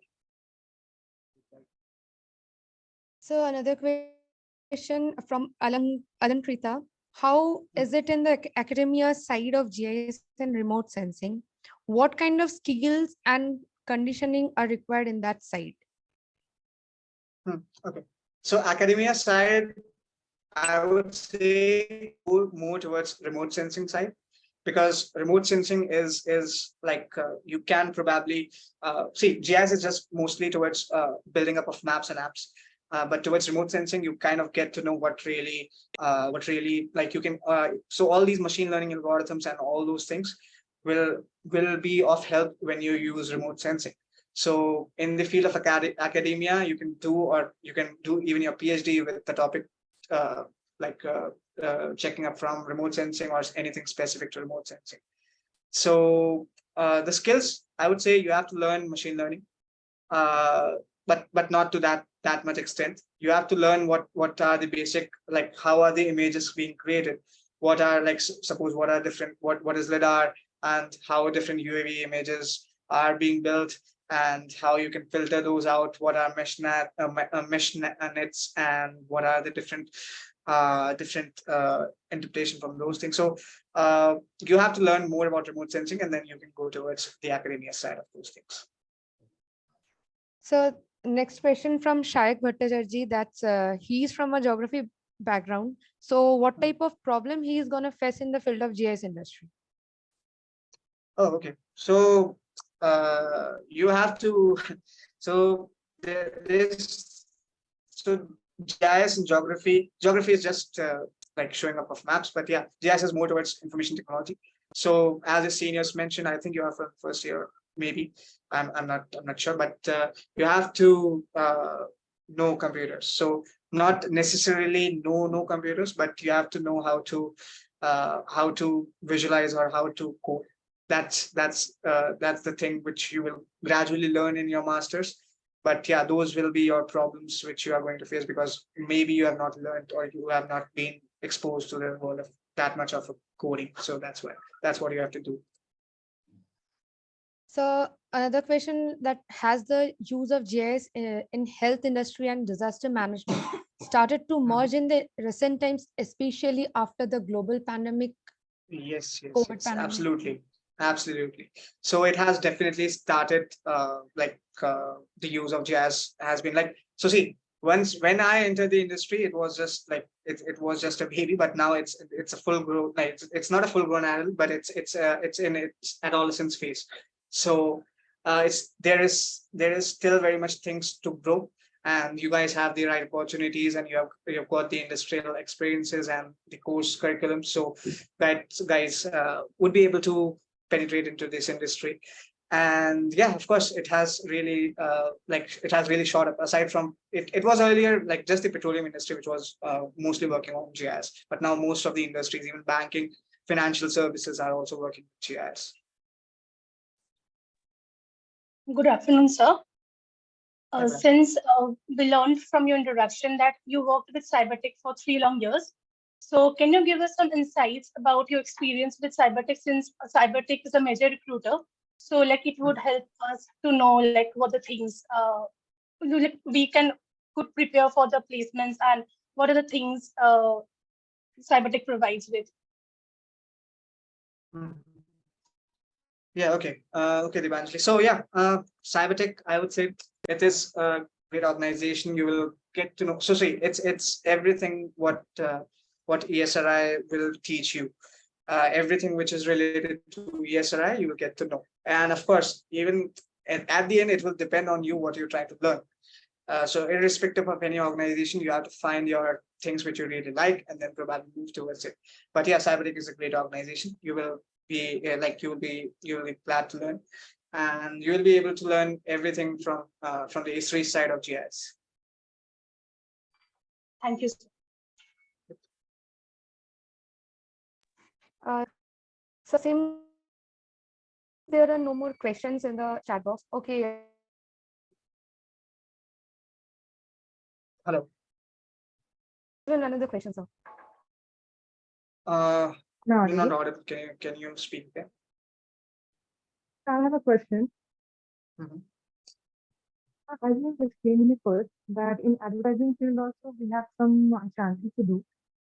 So another question from Alankrita. How is it in the academia side of GIS and remote sensing? What kind of skills and conditioning are required in that side? Okay, so academia side, I would say go more towards remote sensing side, because remote sensing is like you can probably see GIS is just mostly towards building up of maps and apps. But towards remote sensing, you kind of get to know what really like you can. So all these machine learning algorithms and all those things will be of help when you use remote sensing. So in the field of academia, you can do, or you can do even your PhD with the topic like checking up from remote sensing or anything specific to remote sensing. So the skills, I would say you have to learn machine learning, but not to that much extent. You have to learn what are the basic, like how are the images being created, what are, like, suppose what are different, what is lidar, and how different UAV images are being built, and how you can filter those out, what are mesh nets, and what are the different interpretation from those things. So you have to learn more about remote sensing, and then you can go towards the academia side of those things. So next question from Shayak Bhattacharjee. That's he's from a geography background. So what type of problem he is going to face in the field of GIS industry? Oh, okay. So you have to, so there is, so GIS and geography is just like showing up of maps, but yeah, GIS is more towards information technology. So as the seniors mentioned, I think you are from first year, maybe, I'm not sure, but you have to know computers. So not necessarily know computers, but you have to know how to visualize or how to code. That's the thing which you will gradually learn in your masters. But yeah, those will be your problems which you are going to face, because maybe you have not learned or you have not been exposed to the world of that much of a coding. So that's what you have to do. So another question, that has the use of GIS in health industry and disaster management started to merge in the recent times, especially after the global pandemic? Yes, COVID pandemic. absolutely. So it has definitely started, the use of GIS has been like, so see, when I entered the industry, it was just like it was just a baby, but now it's a full grown, like it's not a full grown adult, but it's in its adolescence phase. So there is still very much things to grow, and you guys have the right opportunities, and you've got the industrial experiences and the course curriculum, so that guys would be able to penetrate into this industry. And yeah, of course, it has really it has really shot up. Aside from it was earlier like just the petroleum industry which was mostly working on GIS, but now most of the industries, even banking, financial services, are also working with GIS. Good afternoon, sir. Bye-bye. Since we learned from your introduction that you worked with Cybertech for 3 long years, so can you give us some insights about your experience with Cybertech, since Cybertech is a major recruiter? So like it would help us to know like what the things we could prepare for the placements, and what are the things Cybertech provides with. Yeah, okay. Okay, Dibanjali. So yeah, Cybertech, I would say it is a great organization. You will get to know. So see, it's everything what ESRI will teach you. Everything which is related to ESRI, you will get to know. And of course, even at the end, it will depend on you what you're trying to learn. So irrespective of any organization, you have to find your things which you really like and then probably move towards it. But yeah, Cybertech is a great organization. You will be you'll be glad to learn, and you will be able to learn everything from the history side of GIS. Thank you, sir. So since there are no more questions in the chat box, okay. Hello. Even another question, sir. You're No, not audible. Can you speak there? I have a question. Mhm. I just explained in the first that in advertising field also we have some chances to do,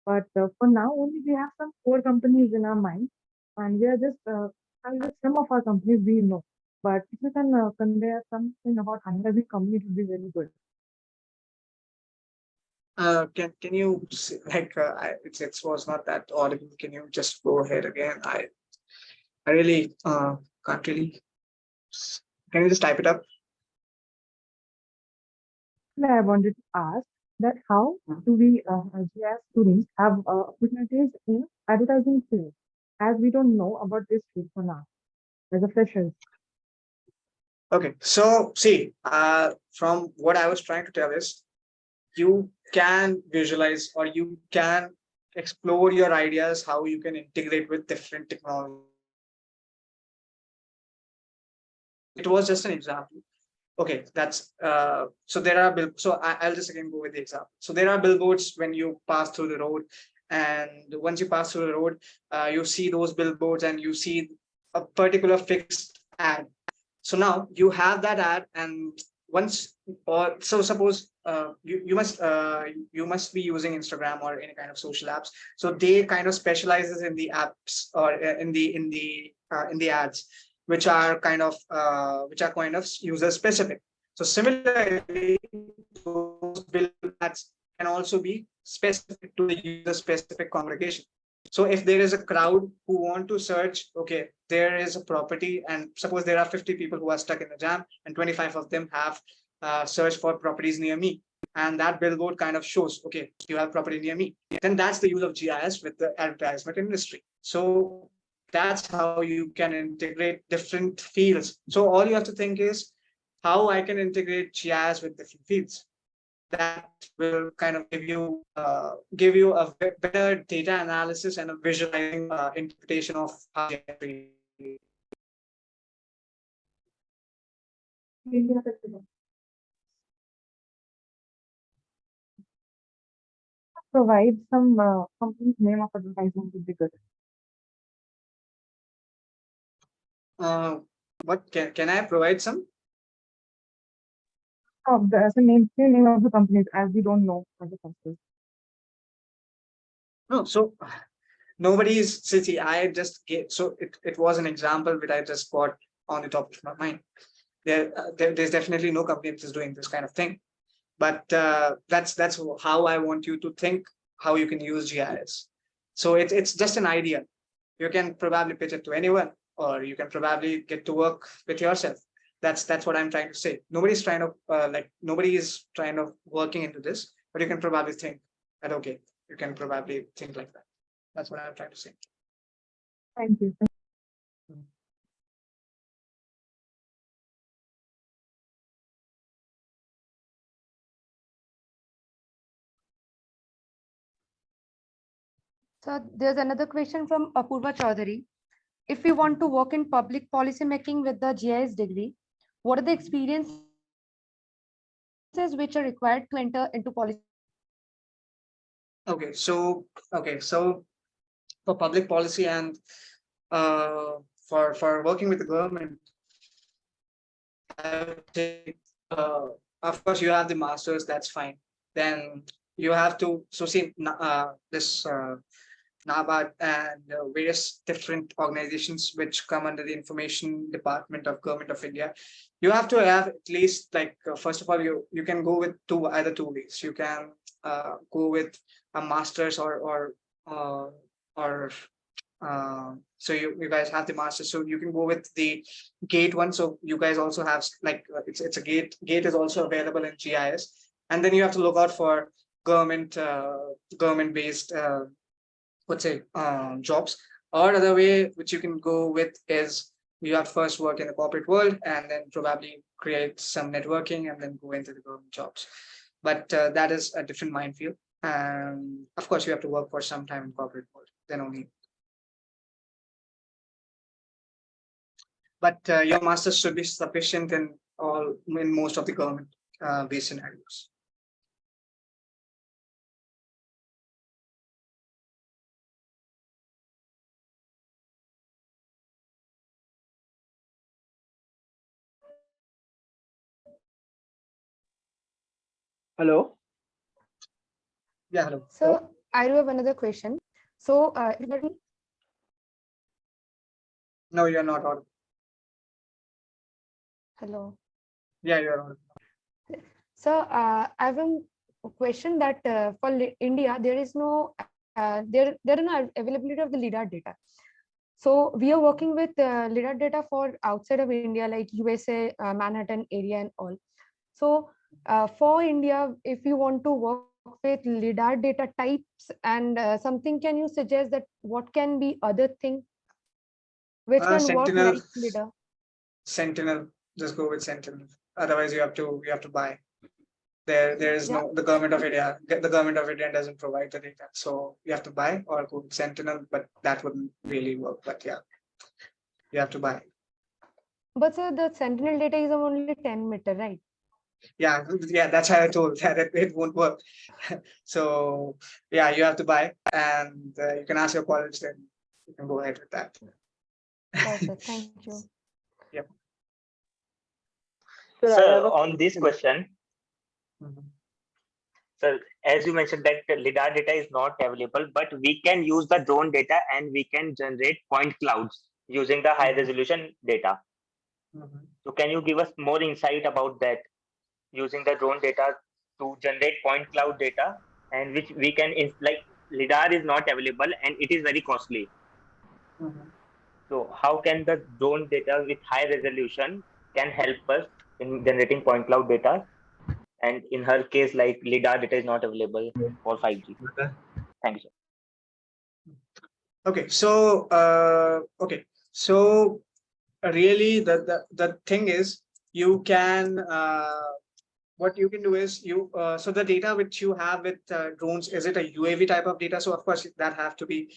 but for now only we have some core companies in our mind, and we are just and with some of our companies we know. But if you can convey something about advertising company, it would be very good. Can you it was not that audible. Can you just go ahead again? I really can't really. Can you just type it up? I wanted to ask that how do we GIS students have opportunities in advertising field, as we don't know about this field for now as a freshers. Okay, so see, from what I was trying to tell is, you can visualize or you can explore your ideas how you can integrate with different technology. It was just an example. Okay, that's so there are I'll just again go with the example. So there are billboards when you pass through the road, and once you pass through the road, you see those billboards and you see a particular fixed ad. So now you have that ad, and once or so suppose you must be using Instagram or any kind of social apps. So they kind of specializes in the apps or in the ads which are kind of user specific. So similarly, those bill ads can also be specific to the user specific congregation. So if there is a crowd who want to search, okay, there is a property, and suppose there are 50 people who are stuck in the jam, and 25 of them have searched for properties near me, and that billboard kind of shows, okay, you have property near me. Then that's the use of GIS with the advertisement industry. So that's how you can integrate different fields. So all you have to think is how I can integrate GIS with different fields. That will kind of give you a better data analysis and a visualizing interpretation of how GIS Provide some company's name of advertisement would be good. what can I provide some? Oh, the name of the companies, as we don't know as a first. No, so nobody's city. I just get so it was an example that I just got on the top of my mind. There's definitely no company that is doing this kind of thing, but that's how I want you to think how you can use GIS. So it's just an idea. You can probably pitch it to anyone, or you can probably get to work with yourself. That's what I'm trying to say. Nobody's trying to nobody is trying to working into this, but you can probably think that okay, you can probably think like that. That's what I'm trying to say. Thank you. So there's another question from Apurva Chaudhary. If we want to work in public policy making with the GIS degree, what are the experiences which are required to enter into policy making? Okay, so for public policy and for working with the government, I would say, of course, you have the masters. That's fine. Then you have to see this NABARD and various different organizations which come under the Information Department of Government of India. You have to have at least like first of all, you can go with either two ways. You can go with a master's or so you guys have the masters, so you can go with the gate one. So you guys also have like it's a gate is also available in GIS, and then you have to look out for government based let's say jobs. Or other way which you can go with is you have to first work in the corporate world and then probably create some networking and then go into the government jobs. But that is a different minefield, and of course you have to work for some time in corporate world, then only. But your masters should be sufficient in most of the government based scenarios. Hello. Yeah, hello. So I do have another question. So regarding No, you're not audible. hello. Yeah, you're audible. So I have a question that for India there is no there is no availability of the LIDAR data. So we are working with LIDAR data for outside of India like USA, Manhattan area and all. So for India, if you want to work with LIDAR data types and something, can you suggest that what can be other thing which can work Sentinel. like LIDAR? Sentinel. Just go with Sentinel. Otherwise, you have to buy. There is Yeah. no the government of India. The government of India doesn't provide the data, so you have to buy or go with Sentinel. But that wouldn't really work. But yeah, you have to buy. But sir, the Sentinel data is only 10 meter, right? Yeah, that's how I told that it won't work. So yeah, you have to buy, and you can ask your college, then you can go ahead with that. Sure, sir. Thank you. Yep. Sir, I Sir, have a on this question, Mhm. sir, as you mentioned that the LiDAR data is not available, but we can use the drone data and we can generate point clouds using the high resolution data. Mhm. So can you give us more insight about that, using the drone data to generate point cloud data, and which we can like LiDAR is not available and it is very costly. Mhm. So how can the drone data with high resolution can help us in generating point cloud data? And in her case, like LiDAR data is not available for 5G. Thank you, sir. Okay, so really the thing is you can what you can do is so the data which you have with drones, is it a UAV type of data? So of course that have to be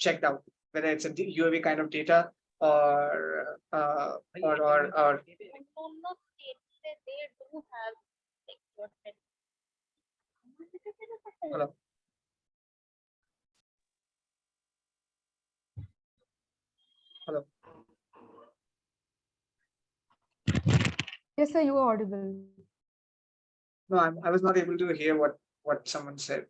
checked out whether it's a UAV kind of data or hello. Hello. Yes, sir, you are audible. No, I was not able to hear what someone said.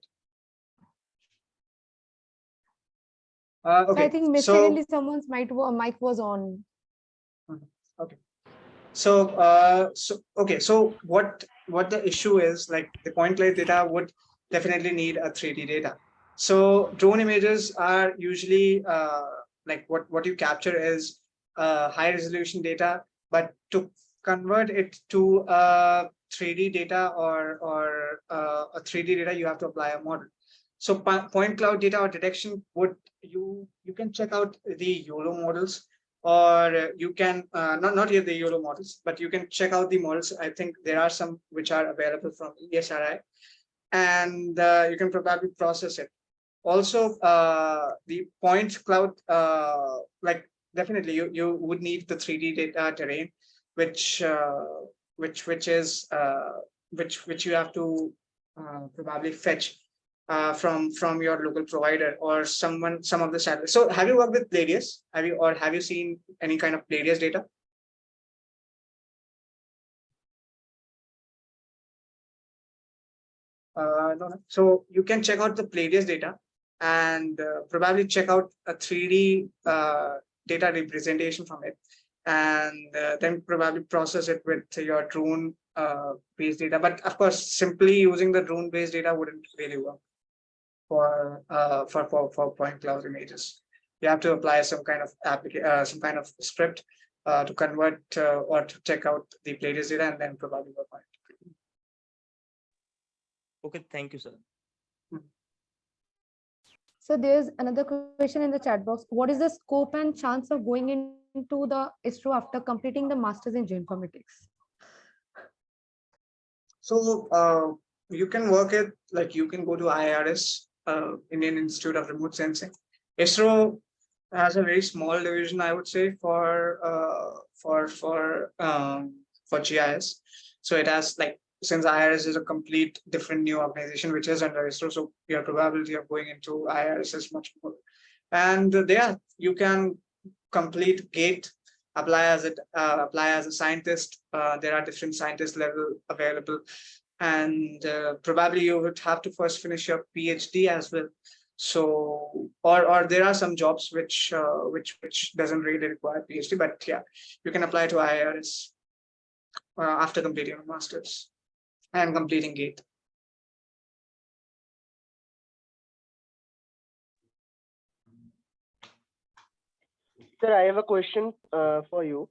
So I Okay, think so mistakenly someone's mic was on. okay. So what the issue is, like the point cloud data would definitely need a 3D data. So drone images are usually like what you capture is high resolution data, but to convert it to 3D data or a 3D data, you have to apply a model. So point cloud data or detection would you can check out the YOLO models, or you can not yet the YOLO models, but you can check out the models. I think there are some which are available from ESRI, and you can probably process it. Also, the point cloud, like definitely you would need the 3D data terrain, which is which you have to probably fetch from your local provider or some of the satellites. So have you worked with Palladius? Have you seen any kind of Palladius data? No, no. So you can check out the Palladius data and probably check out a 3D data representation from it, and then probably process it with your drone based data. But of course, simply using the drone based data wouldn't really work for point cloud images. You have to apply some kind of some kind of script to convert or to check out the Palladius data and then probably work on it. Okay, thank you, sir. So there's another question in the chat box. What is the scope and chance of going into the ISRO after completing the master's in geoinformatics? So you can work it, like you can go to IRS, Indian Institute of Remote Sensing. ISRO has a very small division, I would say, for GIS. So it has, like, since IRS is a complete different new organization which is under ISRO, so your probability of going into IRS is much more. And there you can complete GATE, apply as a scientist. There are different scientist level available, and probably you would have to first finish your PhD as well. So, or there are some jobs which doesn't really require PhD, but yeah, you can apply to IRS after completing a master's and completing GATE. Sir, I have a question for you.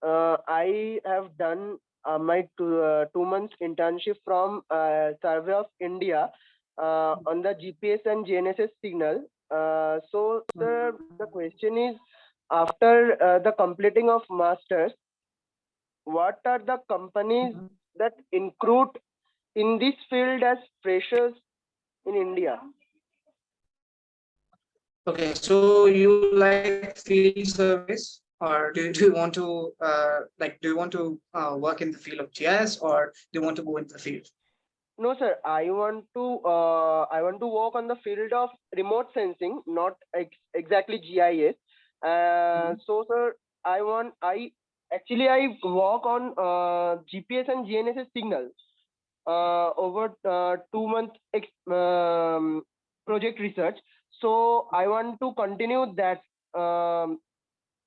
I have done my 2 months internship from Survey of India on the GPS and GNSS signal. So, sir, the question is, after the completing of masters, what are the companies that include in this field as freshers in India? Okay, so you like field surveys, or do you want to work in the field of GIS, or do you want to go into the field? No, sir. I want to work on the field of remote sensing, not exactly GIS. So, sir, I actually work on GPS and GNSS signals over 2 month project research. So I want to continue that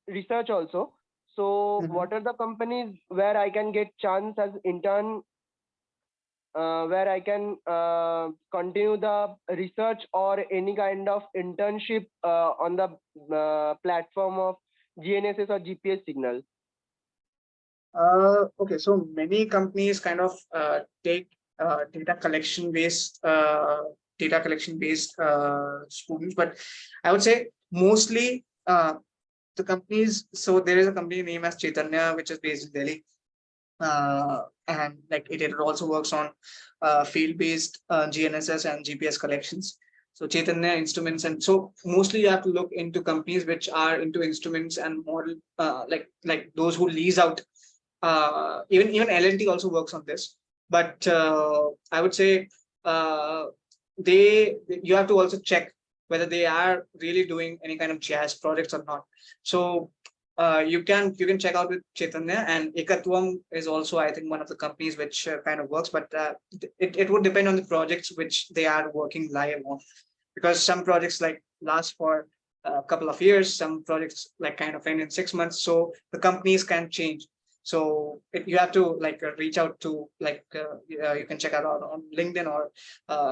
research also. So what are the companies where I can get chance as intern, where I can continue the research or any kind of internship on the platform of GNSS or GPS signal? Okay, so many companies kind of take data collection based students, but I would say mostly the companies. So there is a company named as Chaitanya, which is based in Delhi, and like it also works on field based GNSS and GPS collections. So Chaitanya Instruments, and so mostly you have to look into companies which are into instruments and model, like those who lease out. Even L&T also works on this, but I would say you have to also check whether they are really doing any kind of GIS projects or not. So you can check out with Chaitanya, and Ekatwam is also, I think, one of the companies which kind of works, but it would depend on the projects which they are working live on, because some projects like last for a couple of years, some projects like kind of end in 6 months, so the companies can change. So you have to reach out to you can check out on LinkedIn or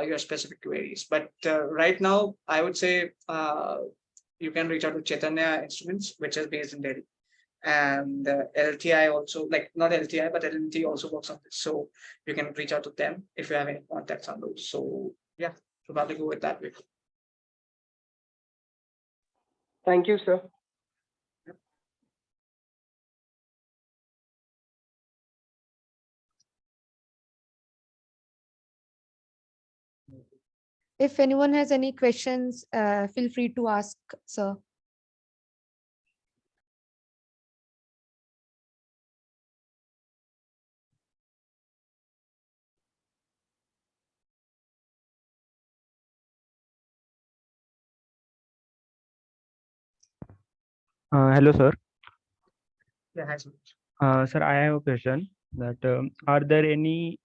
your specific queries. But right now, I would say you can reach out to Chaitanya Instruments, which is based in Delhi, and LTI also, like not LTI, but L&T also works on this. So you can reach out to them if you have any contacts on those. So yeah, probably go with that way. Thank you, sir. If anyone has any questions, feel free to ask, sir. Hello, sir. Yeah, hi, sir. Sir, I have a question that are there any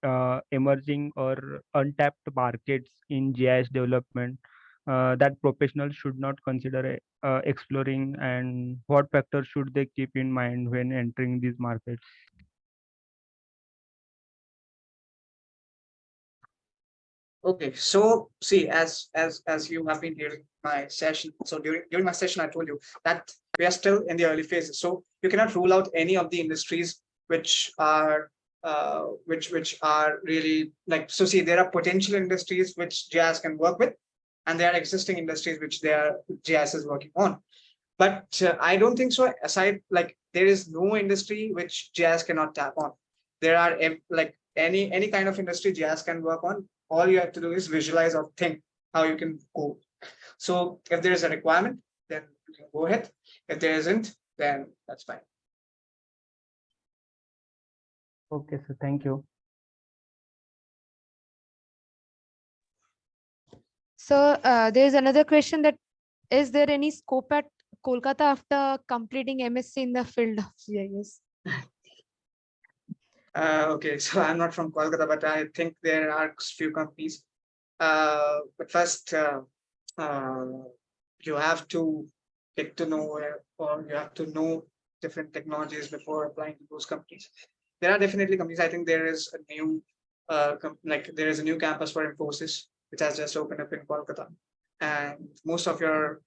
emerging or untapped markets in GIS development that professionals should not consider exploring, and what factors should they keep in mind when entering these markets? Okay, so see, as you have been hearing my session, so during my session, I told you that we are still in the early phases. So you cannot rule out any of the industries which are which are really like, so see, there are potential industries which GIS can work with, and there are existing industries which GIS is working on. But I don't think so. Aside, like, there is no industry which GIS cannot tap on. There are like any kind of industry GIS can work on. All you have to do is visualize or think how you can go. So if there is a requirement, then you can go ahead. If there isn't, then that's fine. Okay, sir. Thank you. So there's another question, that is there any scope at Kolkata after completing MSc in the field of GIS? Okay, so I'm not from Kolkata, but I think there are few companies. But first, you have to get to know, or you have to know different technologies before applying to those companies. There are definitely companies. I think there is a new, there is a new campus for Infosys, which has just opened up in Kolkata, and most of your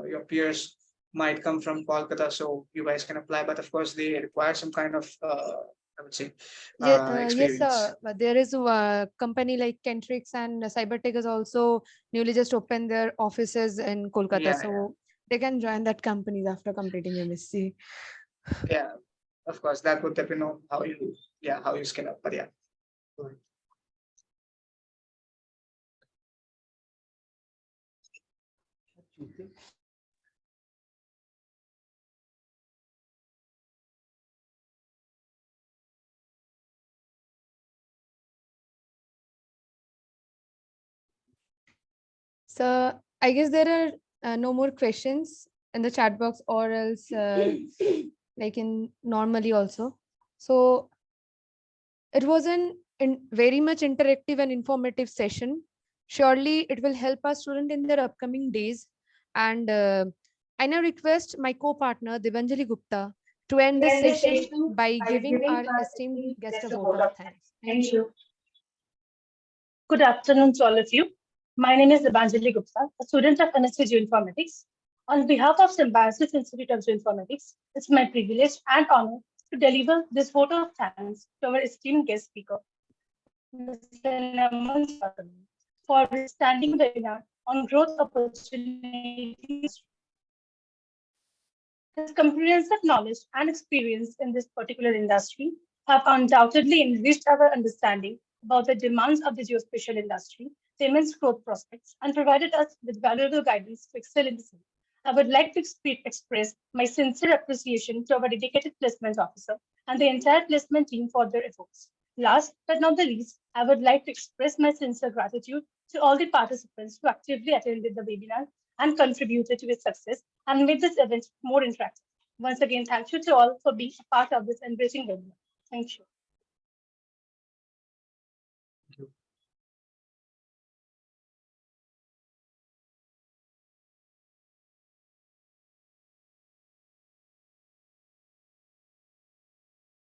your peers might come from Kolkata, so you guys can apply. But of course, they require some kind of, I would say, Yes, experience. sir. But there is a company like Kentrix and Cybertech has also newly just opened their offices in Kolkata. Yeah, So they can join that companies after completing MSc. yeah, of course, that would depend on how you, how you scale up. But yeah. So I guess there are no more questions in the chat box, or else like in normally also. So it was an very much interactive and informative session. Surely it will help our student in their upcoming days. And I now request my co-partner Devanjali Gupta to end this session by giving our esteemed guest a vote of thanks. Thank you. Good afternoon to all of you. My name is Devanjali Gupta, a student of NSC Geoinformatics. On behalf of Symbiosis Institute of Geoinformatics, it's my privilege and honor to deliver this vote of thanks to our esteemed guest speaker, Mr. Naman Srivastava, for his standing webinar on growth opportunities. His comprehensive knowledge and experience in this particular industry have undoubtedly enriched our understanding about the demands of the geospatial industry, the immense growth prospects, and provided us with valuable guidance to excel in the field. I would like to express my sincere appreciation to our dedicated placement officer and the entire placement team for their efforts. Last but not the least, I would like to express my sincere gratitude to all the participants who actively attended the webinar and contributed to its success and made this event more interactive. Once again, thank you to all for being a part of this enriching webinar. Thank you.